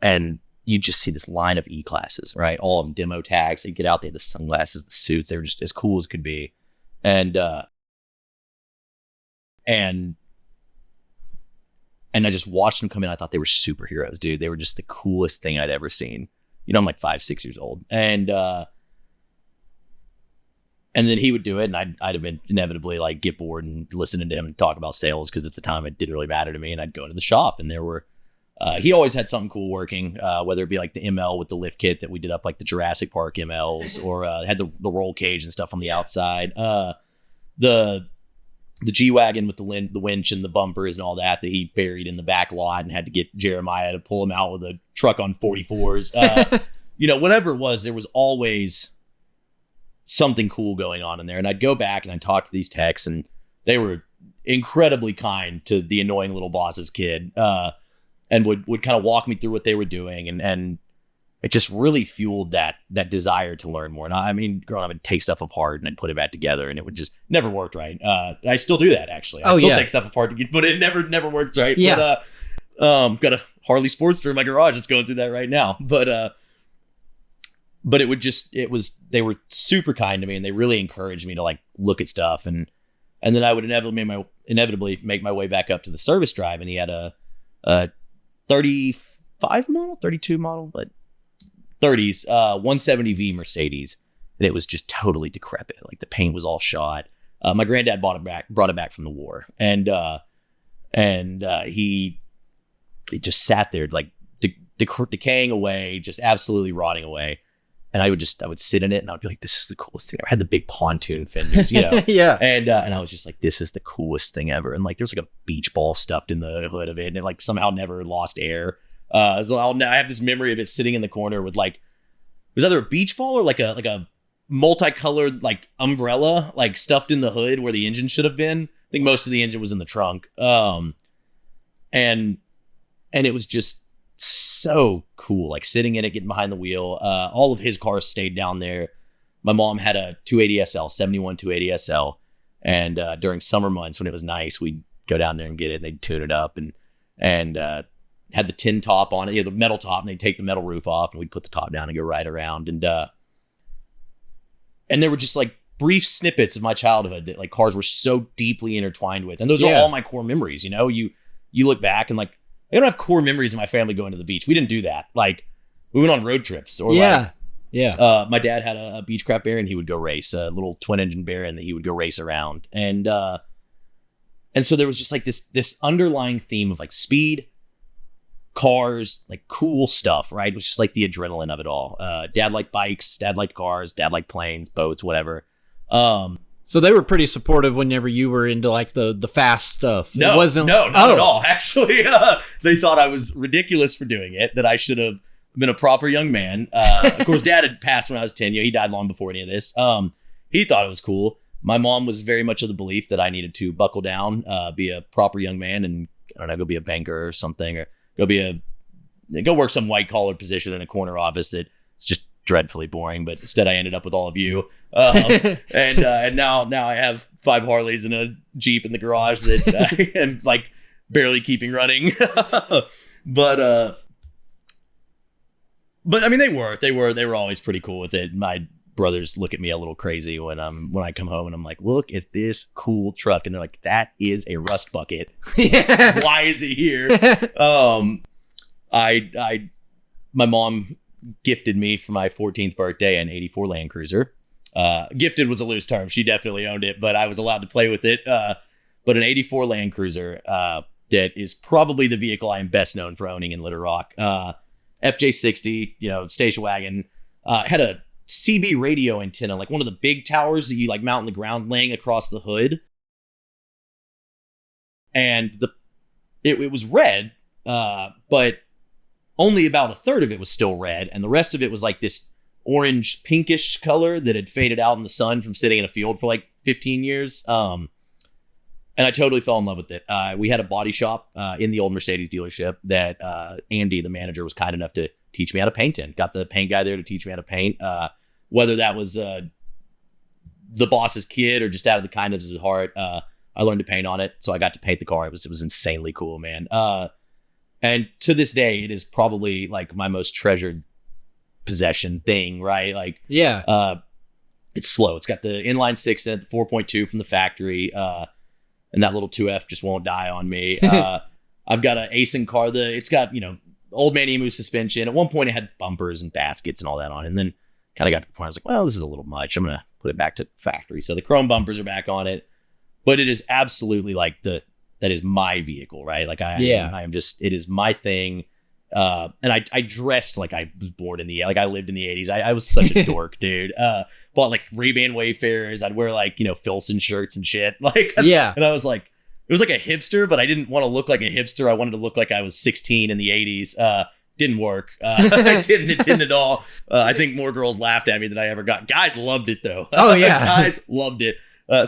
you just see this line of E-classes, right? All of them demo tags. They get out, they had the sunglasses, the suits. They were just as cool as could be. And And I just watched them come in. I thought they were superheroes, dude. They were just the coolest thing I'd ever seen. You know, I'm like 5, 6 years old. And then he would do it, and I'd have been inevitably like get bored and listening to him talk about sales, because at the time it didn't really matter to me. And I'd go into the shop, and there were he always had something cool working, whether it be like the ML with the lift kit that we did up like the Jurassic Park MLs, or had the roll cage and stuff on the outside. The G-Wagon with the winch and the bumpers and all that he buried in the back lot and had to get Jeremiah to pull him out with a truck on 44s. You know, whatever it was, there was always something cool going on in there. And I'd go back and I'd talk to these techs, and they were incredibly kind to the annoying little boss's kid, and would kind of walk me through what they were doing. And it just really fueled that desire to learn more. And I mean, growing up, I'd take stuff apart and I'd put it back together, and it would just never worked right. I still do that, actually. I still take stuff apart, but it never works right. Yeah. But got a Harley Sportster in my garage that's going through that right now. But they were super kind to me, and they really encouraged me to like look at stuff. And then I would inevitably make my way back up to the service drive, and he had a 32 model, but 30s, 170V Mercedes. And it was just totally decrepit. Like the paint was all shot. My granddad brought it back from the war. And he just sat there like decaying away, just absolutely rotting away. And I would sit in it, and I'd be like, this is the coolest thing ever. I had the big pontoon fenders, you know? Yeah. And I was just like, this is the coolest thing ever. And like, there's like a beach ball stuffed in the hood of it, and it like somehow never lost air. So I have this memory of it sitting in the corner with like, it was either a beach ball or like a multicolored like umbrella, like stuffed in the hood where the engine should have been. I think most of the engine was in the trunk. And it was just so cool, like sitting in it, getting behind the wheel. All of his cars stayed down there. My mom had a 280 SL, 71 280 SL. And during summer months when it was nice, we'd go down there and get it, and they'd tune it up and had the tin top on it, the metal top, and they'd take the metal roof off, and we'd put the top down and go ride around. And there were just like brief snippets of my childhood that like cars were so deeply intertwined with. And those are all my core memories. You know, you look back and like, I don't have core memories of my family going to the beach. We didn't do that. Like we went on road trips, or my dad had a Beechcraft Baron he would go race, a little twin engine Baron that he would go race around. And so there was just like this underlying theme of like speed, cars, like cool stuff, right? It was just like the adrenaline of it all. Dad liked bikes, dad liked cars, dad liked planes, boats, whatever. So they were pretty supportive whenever you were into like the fast stuff. No, it wasn't, not at all. Actually, they thought I was ridiculous for doing it, that I should have been a proper young man. Of course, Dad had passed when I was 10. You know, he died long before any of this. He thought it was cool. My mom was very much of the belief that I needed to buckle down, be a proper young man, and I don't know, go be a banker or something, or go work some white collar position in a corner office that's just dreadfully boring. But instead, I ended up with all of you. And now I have 5 Harleys and a Jeep in the garage that I am like barely keeping running. But I mean, they were always pretty cool with it. My brothers look at me a little crazy when I come home and I'm like, look at this cool truck, and they're like, that is a rust bucket. Why is it here? My mom gifted me for my 14th birthday an 84 Land Cruiser. Gifted was a loose term. She definitely owned it, but I was allowed to play with it. But an 84 Land Cruiser that is probably the vehicle I am best known for owning in Little Rock. FJ60, you know, station wagon. Had a CB radio antenna, like one of the big towers that you like mount in the ground, laying across the hood. And it was red, but only about a third of it was still red, and the rest of it was like this orange pinkish color that had faded out in the sun from sitting in a field for like 15 years. And I totally fell in love with it. We had a body shop in the old Mercedes dealership that Andy, the manager, was kind enough to teach me how to paint in. Got the paint guy there to teach me how to paint. Whether that was the boss's kid or just out of the kindness of his heart, I learned to paint on it. So I got to paint the car. It was insanely cool, man. And to this day, it is probably like my most treasured possession thing, right? Like, yeah. It's slow. It's got the inline 6 in it, the 4.2 from the factory. And that little 2F just won't die on me. I've got an Aisin car. It's got, old man emu suspension. At one point it had bumpers and baskets and all that on. And then kind of got to the point I was like, well, this is a little much. I'm going to put it back to factory. So the chrome bumpers are back on it. But it is absolutely like that is my vehicle, right? Like I am just, it is my thing. And I dressed like I was born in I lived in the 80s. I was such a dork, dude. Bought like Ray-Ban Wayfarers. I'd wear like, Filson shirts and shit. Like, yeah. And I was like, it was like a hipster, but I didn't want to look like a hipster. I wanted to look like I was 16 in the 80s. Didn't work. It didn't at all. I think more girls laughed at me than I ever got. Guys loved it though. Oh yeah. Guys loved it.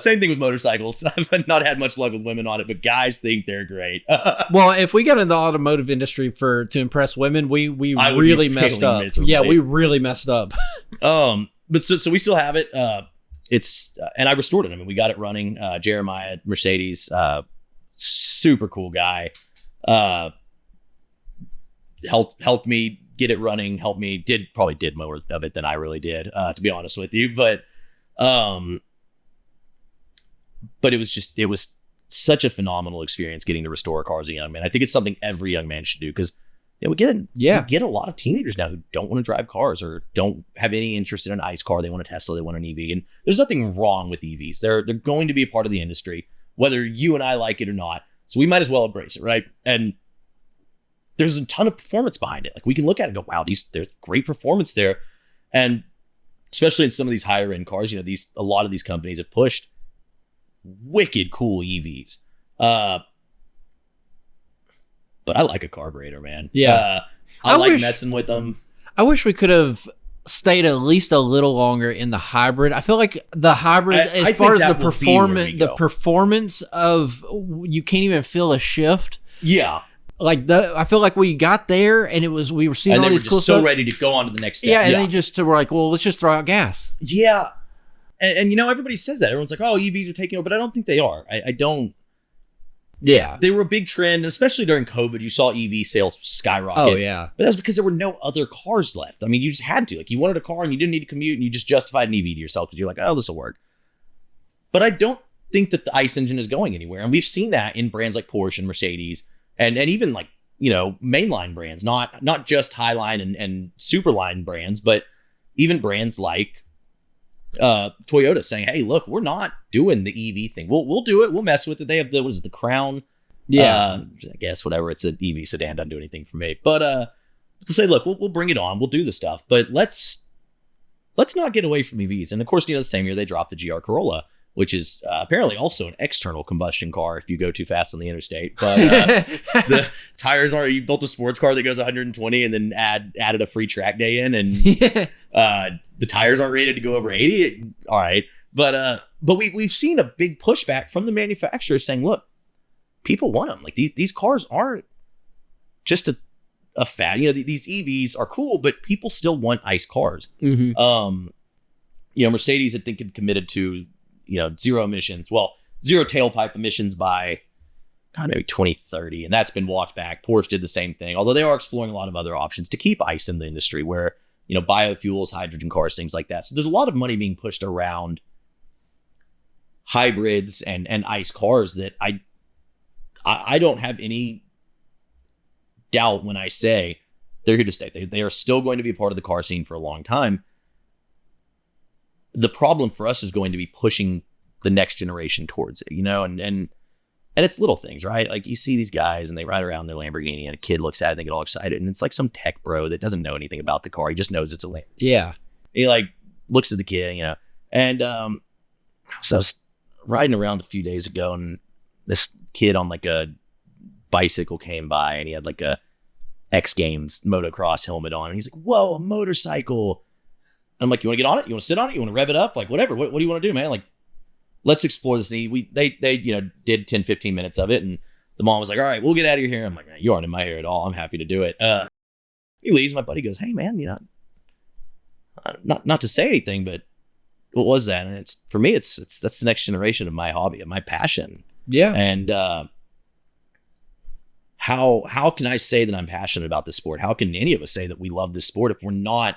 Same thing with motorcycles. I've not had much luck with women on it, but guys think they're great. Well, if we got in the automotive industry to impress women, we really messed up. Miserably. Yeah, we really messed up. But so we still have it. It's and I restored it. I mean, we got it running. Jeremiah Mercedes, super cool guy. Helped me get it running. Probably did more of it than I really did, to be honest with you. But it was such a phenomenal experience getting to restore a car as a young man. I think it's something every young man should do because we get a lot of teenagers now who don't want to drive cars or don't have any interest in an ICE car. They want a Tesla, they want an EV, and there's nothing wrong with EVs. They're going to be a part of the industry, whether you and I like it or not. So we might as well embrace it, right? And there's a ton of performance behind it. Like we can look at it and go, wow, there's great performance there, and especially in some of these higher end cars, a lot of these companies have pushed wicked cool EVs. But I like a carburetor, man. Yeah. I like messing with them. I wish we could have stayed at least a little longer in the hybrid. I feel like the hybrid, as far as the performance of, you can't even feel a shift. Yeah. Like I feel like we got there and we were seeing all these cool stuff. So ready to go on to the next step. Yeah, and they were like, well, let's just throw out gas. Yeah. And everybody says that. Everyone's like, oh, EVs are taking over, but I don't think they are. I don't. Yeah. They were a big trend, especially during COVID. You saw EV sales skyrocket. Oh, yeah. But that's because there were no other cars left. I mean, you just had to. Like, you wanted a car and you didn't need to commute and you just justified an EV to yourself because you're like, oh, this will work. But I don't think that the ICE engine is going anywhere. And we've seen that in brands like Porsche and Mercedes and even like, mainline brands, not just Highline and Superline brands, but even brands like Toyota saying, hey, look, we're not doing the EV thing. We'll do it. We'll mess with it. They have the Crown. Yeah. I guess whatever. It's an EV sedan. Doesn't do anything for me. But to say, look, we'll bring it on. We'll do the stuff. But let's not get away from EVs. And of course, the same year they dropped the GR Corolla, which is apparently also an external combustion car if you go too fast on the interstate. But the tires aren't. You built a sports car that goes 120 and then added a free track day in, and the tires aren't rated to go over 80. All right, but we've seen a big pushback from the manufacturers saying, look, people want them. Like these cars aren't just a fad. These EVs are cool, but people still want ICE cars. Mm-hmm. Mercedes I think had committed to zero emissions. Well, zero tailpipe emissions by maybe 2030, and that's been walked back. Porsche did the same thing, although they are exploring a lot of other options to keep ICE in the industry, where biofuels, hydrogen cars, things like that. So there's a lot of money being pushed around hybrids and ICE cars that I don't have any doubt when I say they're here to stay. They are still going to be a part of the car scene for a long time. The problem for us is going to be pushing the next generation towards it, and it's little things, right? Like you see these guys and they ride around their Lamborghini and a kid looks at it and they get all excited. And it's like some tech bro that doesn't know anything about the car. He just knows it's a Lamborghini. Yeah. He like looks at the kid, and so I was riding around a few days ago and this kid on like a bicycle came by and he had like a X Games motocross helmet on. And he's like, whoa, a motorcycle. And I'm like, you want to get on it? You want to sit on it? You want to rev it up? Like, whatever. What do you want to do, man? Like, let's explore this thing. They did 10, 15 minutes of it. And the mom was like, all right, we'll get out of your hair. I'm like, you aren't in my hair at all. I'm happy to do it. He leaves. My buddy goes, hey, man, not to say anything, but what was that? And it's, for me, that's the next generation of my hobby, of my passion. Yeah. And how can I say that I'm passionate about this sport? How can any of us say that we love this sport if we're not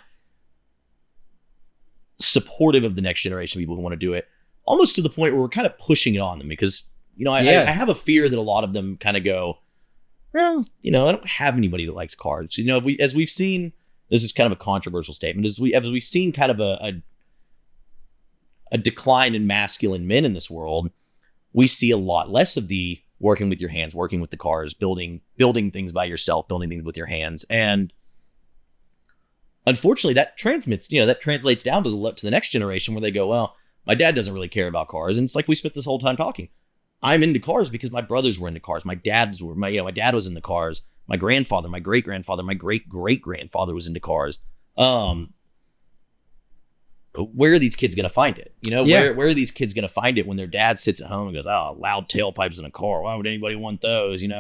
supportive of the next generation of people who want to do it, almost to the point where we're kind of pushing it on them? Because I have a fear that a lot of them kind of go, well, I don't have anybody that likes cars. As we've seen, this is kind of a controversial statement, as we've seen kind of a decline in masculine men in this world, we see a lot less of the working with your hands, working with the cars, building things by yourself, building things with your hands. And unfortunately, that translates down to the next generation where they go, well, my dad doesn't really care about cars. And it's like we spent this whole time talking. I'm into cars because my brothers were into cars. My dad was into cars. My grandfather, my great-grandfather, my great-great-grandfather was into cars. But where are these kids going to find it? Where are these kids going to find it when their dad sits at home and goes, oh, loud tailpipes in a car. Why would anybody want those? And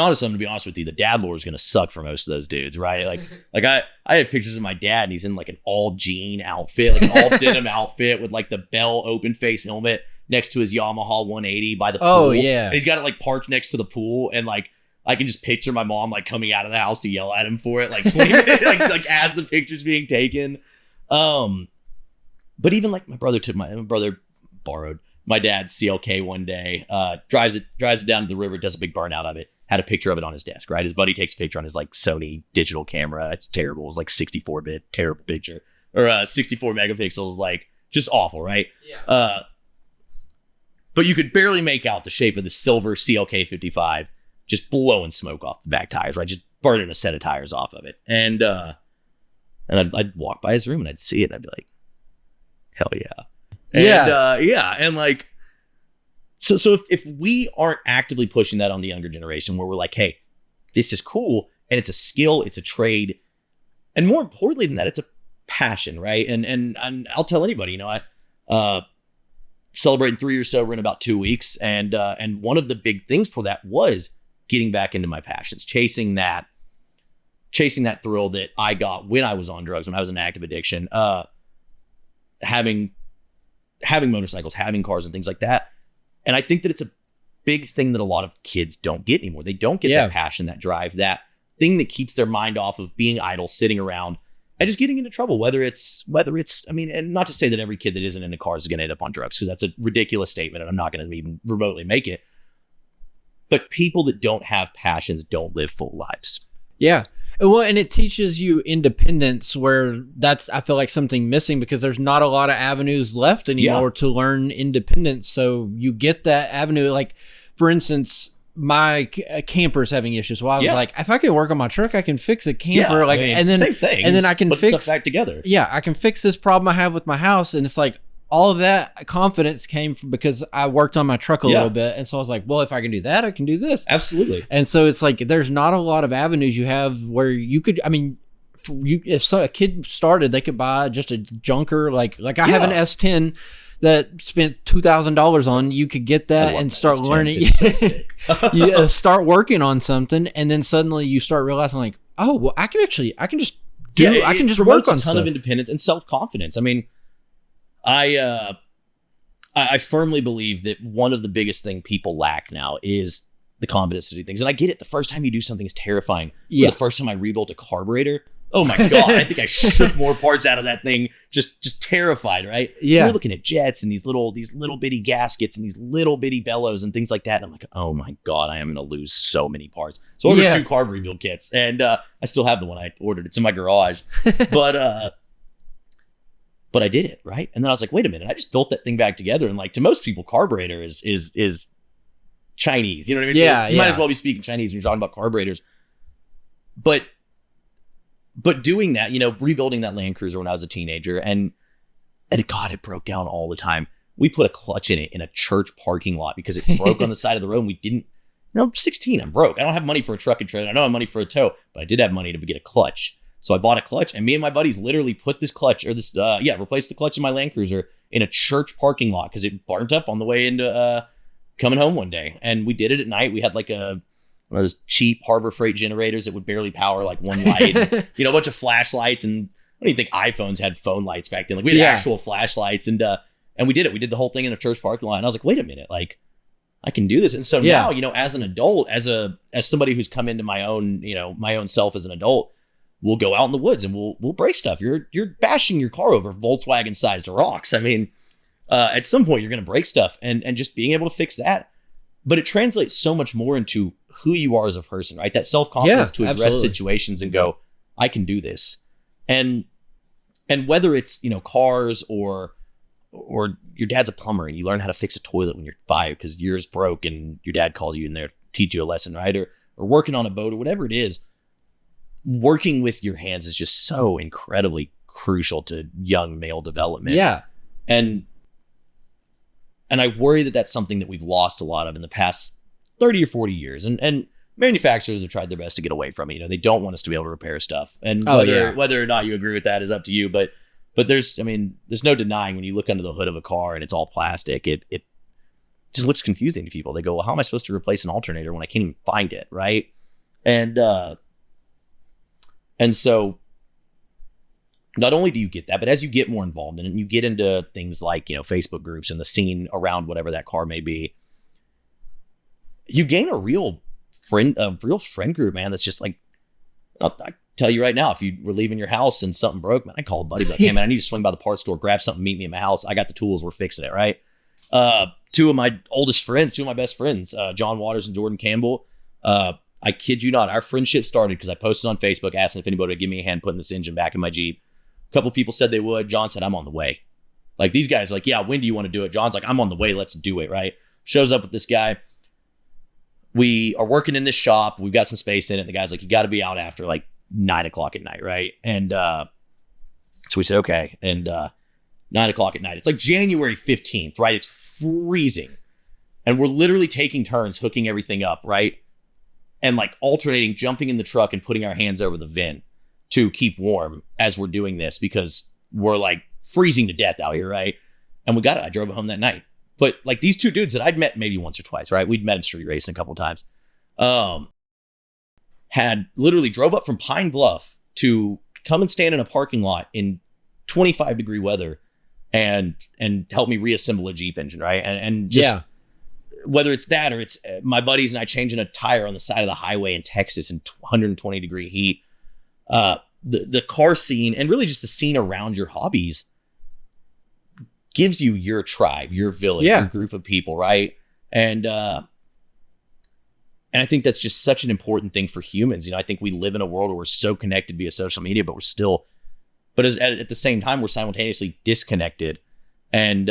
honestly, I'm going to be honest with you, the dad lore is going to suck for most of those dudes, right? Like I have pictures of my dad and he's in like an all jean outfit, like an all denim outfit with like the Bell open face helmet next to his Yamaha 180 by the pool. Oh, yeah. And he's got it like parked next to the pool, and like I can just picture my mom like coming out of the house to yell at him for it, like like as the picture's being taken. But even like my brother borrowed my dad's CLK one day, drives it down to the river, does a big burnout of it, had a picture of it on his desk, right? His buddy takes a picture on his like Sony digital camera. It's terrible. It was like 64-bit, terrible picture, or 64 megapixels, like just awful, right? Yeah. But you could barely make out the shape of the silver CLK 55 just blowing smoke off the back tires, right? Just burning a set of tires off of it. And I'd walk by his room and I'd see it and I'd be like, hell yeah. And and like, so if we aren't actively pushing that on the younger generation, where we're like, hey, this is cool, and it's a skill, it's a trade, and more importantly than that, it's a passion, right? And I'll tell anybody, I celebrating 3 years sober in about 2 weeks, and one of the big things for that was getting back into my passions, chasing that thrill that I got when I was on drugs, when I was in active addiction, having motorcycles, having cars and things like that. And I think that it's a big thing that a lot of kids don't get anymore. They don't get that passion, that drive, that thing that keeps their mind off of being idle, sitting around and just getting into trouble. Whether it's, I mean, and not to say that every kid that isn't into cars is going to end up on drugs, because that's a ridiculous statement and I'm not going to even remotely make it. But people that don't have passions don't live full lives. Yeah. Well, and it teaches you independence, where that's, I feel like, something missing, because there's not a lot of avenues left anymore to learn independence. So you get that avenue. Like, for instance, my camper's having issues. Well, I was like, if I can work on my truck, I can fix a camper. And then, same thing. And then I can put fix stuff back together. Yeah, I can fix this problem I have with my house. And it's like, all of that confidence came from because I worked on my truck a little bit. And so I was like, well, if I can do that, I can do this. Absolutely. And so it's like, there's not a lot of avenues you have where you could, I mean, if a kid started, they could buy just a junker. Like I have an S10 that spent $2,000 on. You could get that and start learning. You start working on something. And then suddenly you start realizing like, oh, well, I can just work on a ton of independence and self-confidence. I mean, I firmly believe that one of the biggest thing people lack now is the confidence to do things. And I get it. The first time you do something is terrifying. Yeah. The first time I rebuilt a carburetor, oh my God, I think I shook more parts out of that thing. Just terrified, right? Yeah. We're looking at jets and these little bitty gaskets and these little bitty bellows and things like that. And I'm like, oh my God, I am going to lose so many parts. So I ordered 2 carb rebuild kits, and I still have the one I ordered. It's in my garage. But I did it, right? And then I was like, wait a minute, I just built that thing back together. And like, to most people, carburetor is Chinese. You know what I mean? Yeah, you might as well be speaking Chinese when you're talking about carburetors. But doing that, rebuilding that Land Cruiser when I was a teenager, and God, it broke down all the time. We put a clutch in it in a church parking lot because it broke on the side of the road, and we didn't. I'm 16, I'm broke. I don't have money for a truck and trailer. I don't have money for a tow, but I did have money to get a clutch. So I bought a clutch, and me and my buddies literally put this clutch, or replaced the clutch in my Land Cruiser in a church parking lot because it burnt up on the way into coming home one day. And we did it at night. We had like one of those cheap Harbor Freight generators that would barely power like one light, a bunch of flashlights. And I don't even think iPhones had phone lights back then. Like, we had actual flashlights, and we did it. We did the whole thing in a church parking lot. And I was like, wait a minute, like, I can do this. And so now, as an adult, as somebody who's come into my own self as an adult, we'll go out in the woods and we'll break stuff. You're bashing your car over Volkswagen-sized rocks. I mean, at some point you're going to break stuff, and just being able to fix that but it translates so much more into who you are as a person, right? That self-confidence to address absolutely. situations and go, I can do this. And whether it's, cars or your dad's a plumber and you learn how to fix a toilet when you're 5 because yours broke and your dad called you in there to teach you a lesson, right? Or working on a boat or whatever it is, working with your hands is just so incredibly crucial to young male development. Yeah. And I worry that that's something that we've lost a lot of in the past 30 or 40 years. And manufacturers have tried their best to get away from it. They don't want us to be able to repair stuff. And whether or not you agree with that is up to you. But there's no denying when you look under the hood of a car and it's all plastic, it just looks confusing to people. They go, well, how am I supposed to replace an alternator when I can't even find it, right? And so not only do you get that, but as you get more involved in it and you get into things like, Facebook groups and the scene around whatever that car may be, you gain a real friend group, man. That's just like, I tell you right now, if you were leaving your house and something broke, man, I call a buddy, like, hey man, I need to swing by the parts store, grab something, meet me in my house. I got the tools. We're fixing it. Right. Two of my best friends, John Waters and Jordan Campbell. I kid you not, our friendship started because I posted on Facebook asking if anybody would give me a hand putting this engine back in my Jeep. A couple people said they would. John said, I'm on the way. Like, these guys are like, yeah, when do you want to do it? John's like, I'm on the way. Let's do it. Right. Shows up with this guy. We are working in this shop. We've got some space in it. The guy's like, you got to be out after like 9 o'clock at night. Right. And so we said, okay. And 9 o'clock at night, it's like January 15th, right? It's freezing. And we're literally taking turns hooking everything up. Right. And like alternating, jumping in the truck and putting our hands over the VIN to keep warm as we're doing this because we're like freezing to death out here. Right. And we got it. I drove it home that night. But like these two dudes that I'd met maybe once or twice, right? We'd met him street racing a couple of times. Had literally drove up from Pine Bluff to come and stand in a parking lot in 25-degree weather and help me reassemble a Jeep engine, right? And just whether it's that or it's my buddies and I changing a tire on the side of the highway in Texas in 120-degree heat. The car scene and really just the scene around your hobbies gives you your tribe, your village, your group of people, right? And I think that's just such an important thing for humans. I think we live in a world where we're so connected via social media, but at the same time, we're simultaneously disconnected. And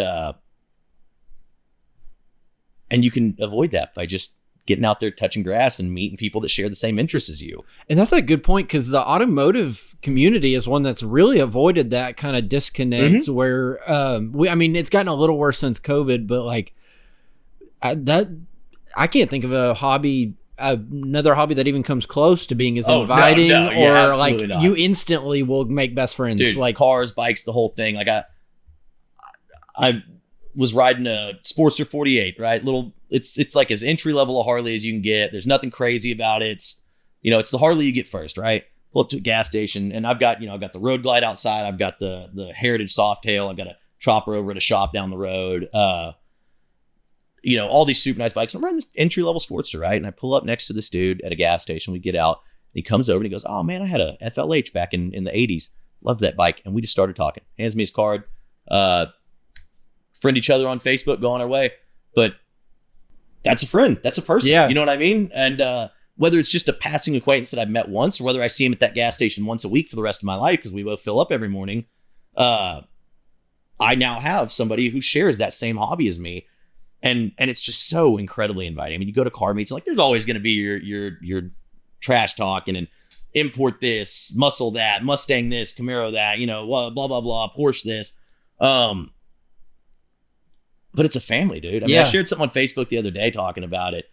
you can avoid that by just getting out there, touching grass and meeting people that share the same interests as you. And that's a good point because the automotive community is one that's really avoided that kind of disconnect where, it's gotten a little worse since COVID, but like I can't think of another hobby that even comes close to being as inviting or like not. You instantly will make best friends. Dude, like cars, bikes, the whole thing. Like I was riding a Sportster 48, right? It's like as entry level a Harley as you can get. There's nothing crazy about it. It's the Harley you get first, right? Pull up to a gas station and I've got the Road Glide outside. I've got the Heritage Softail. I've got a chopper over at a shop down the road. All these super nice bikes. I'm riding this entry level Sportster, right? And I pull up next to this dude at a gas station. We get out and he comes over and he goes, oh man, I had a FLH back in the 80s. Loved that bike. And we just started talking. Hands me his card. Friend each other on Facebook, go on our way. But that's a friend. That's a person. Yeah. You know what I mean? And whether it's just a passing acquaintance that I've met once or whether I see him at that gas station once a week for the rest of my life because we both fill up every morning, I now have somebody who shares that same hobby as me. And it's just so incredibly inviting. I mean, you go to car meets, like there's always going to be your trash talking and import this, muscle that, Mustang this, Camaro that, blah, blah, blah, Porsche this. But it's a family, dude. I mean, I shared something on Facebook the other day talking about it,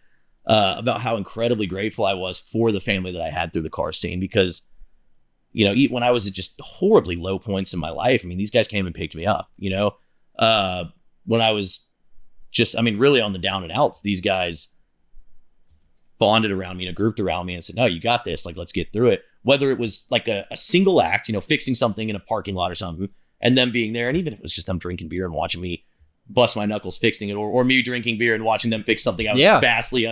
about how incredibly grateful I was for the family that I had through the car scene because, when I was at just horribly low points in my life, I mean, these guys came and picked me up, when I was really on the down and outs, these guys bonded around me, grouped around me and said, no, you got this. Like, let's get through it. Whether it was like a single act, fixing something in a parking lot or something and them being there. And even if it was just them drinking beer and watching me bust my knuckles fixing it or me drinking beer and watching them fix something I was vastly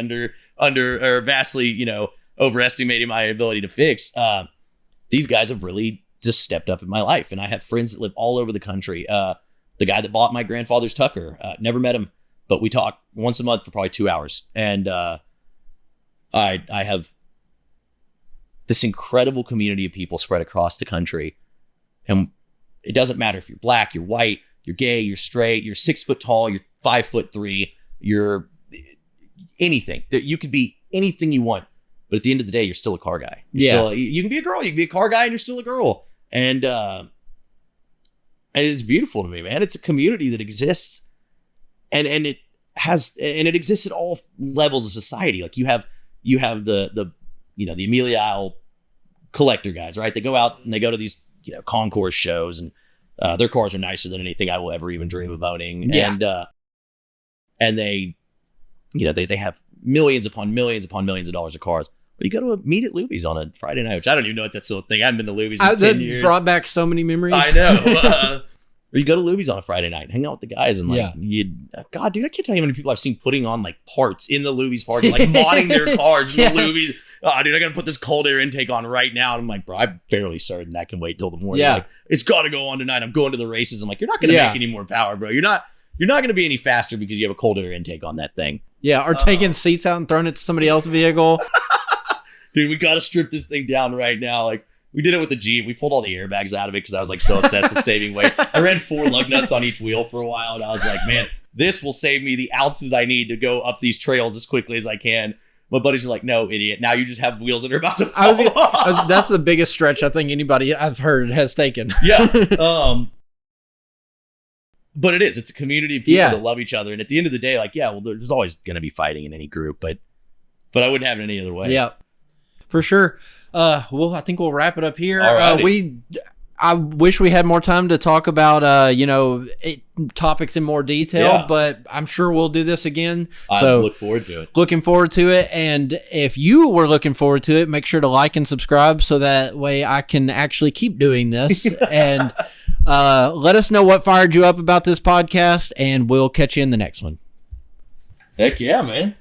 overestimating my ability to fix. These guys have really just stepped up in my life. And I have friends that live all over the country. The guy that bought my grandfather's Tucker, never met him, but we talk once a month for probably 2 hours. And I have this incredible community of people spread across the country. And it doesn't matter if you're black, you're white, you're gay, you're straight, you're 6 foot tall, you're 5'3", you're anything. You could be anything you want. But at the end of the day, you're still a car guy. You can be a girl, you can be a car guy, and you're still a girl. And it's beautiful to me, man. It's a community that exists, and it exists at all levels of society. Like you have the Amelia Isle collector guys, right? They go out and they go to these concourse shows, and their cars are nicer than anything I will ever even dream of owning. Yeah. And they have millions upon millions upon millions of dollars of cars. But you go to a meet at Luby's on a Friday night, which I don't even know if that's still a thing. I haven't been to Luby's in 10 years. Brought back so many memories. I know. Or you go to Luby's on a Friday night, hang out with the guys, and God, dude, I can't tell you how many people I've seen putting on like parts in the Luby's party, like modding their cars in the Luby's. Oh, dude, I got to put this cold air intake on right now. And I'm like, bro, I'm fairly certain that can wait till the morning. Yeah. Like, it's got to go on tonight. I'm going to the races. I'm like, you're not going to make any more power, bro. You're not going to be any faster because you have a cold air intake on that thing. Yeah, or taking seats out and throwing it to somebody else's vehicle. Dude, we got to strip this thing down right now. Like, we did it with the Jeep. We pulled all the airbags out of it because I was like so obsessed with saving weight. I ran 4 lug nuts on each wheel for a while, and I was like, man, this will save me the ounces I need to go up these trails as quickly as I can. My buddies are like, no, idiot. Now you just have wheels that are about to fall off. That's the biggest stretch I think anybody I've heard has taken. Yeah. But it is. It's a community of people that love each other. And at the end of the day, like, there's always going to be fighting in any group, but I wouldn't have it any other way. Yeah, for sure. Well, I think we'll wrap it up here. I wish we had more time to talk about, topics in more detail, but I'm sure we'll do this again. I look forward to it. Looking forward to it. And if you were looking forward to it, make sure to like and subscribe so that way I can actually keep doing this. And let us know what fired you up about this podcast, and we'll catch you in the next one. Heck yeah, man.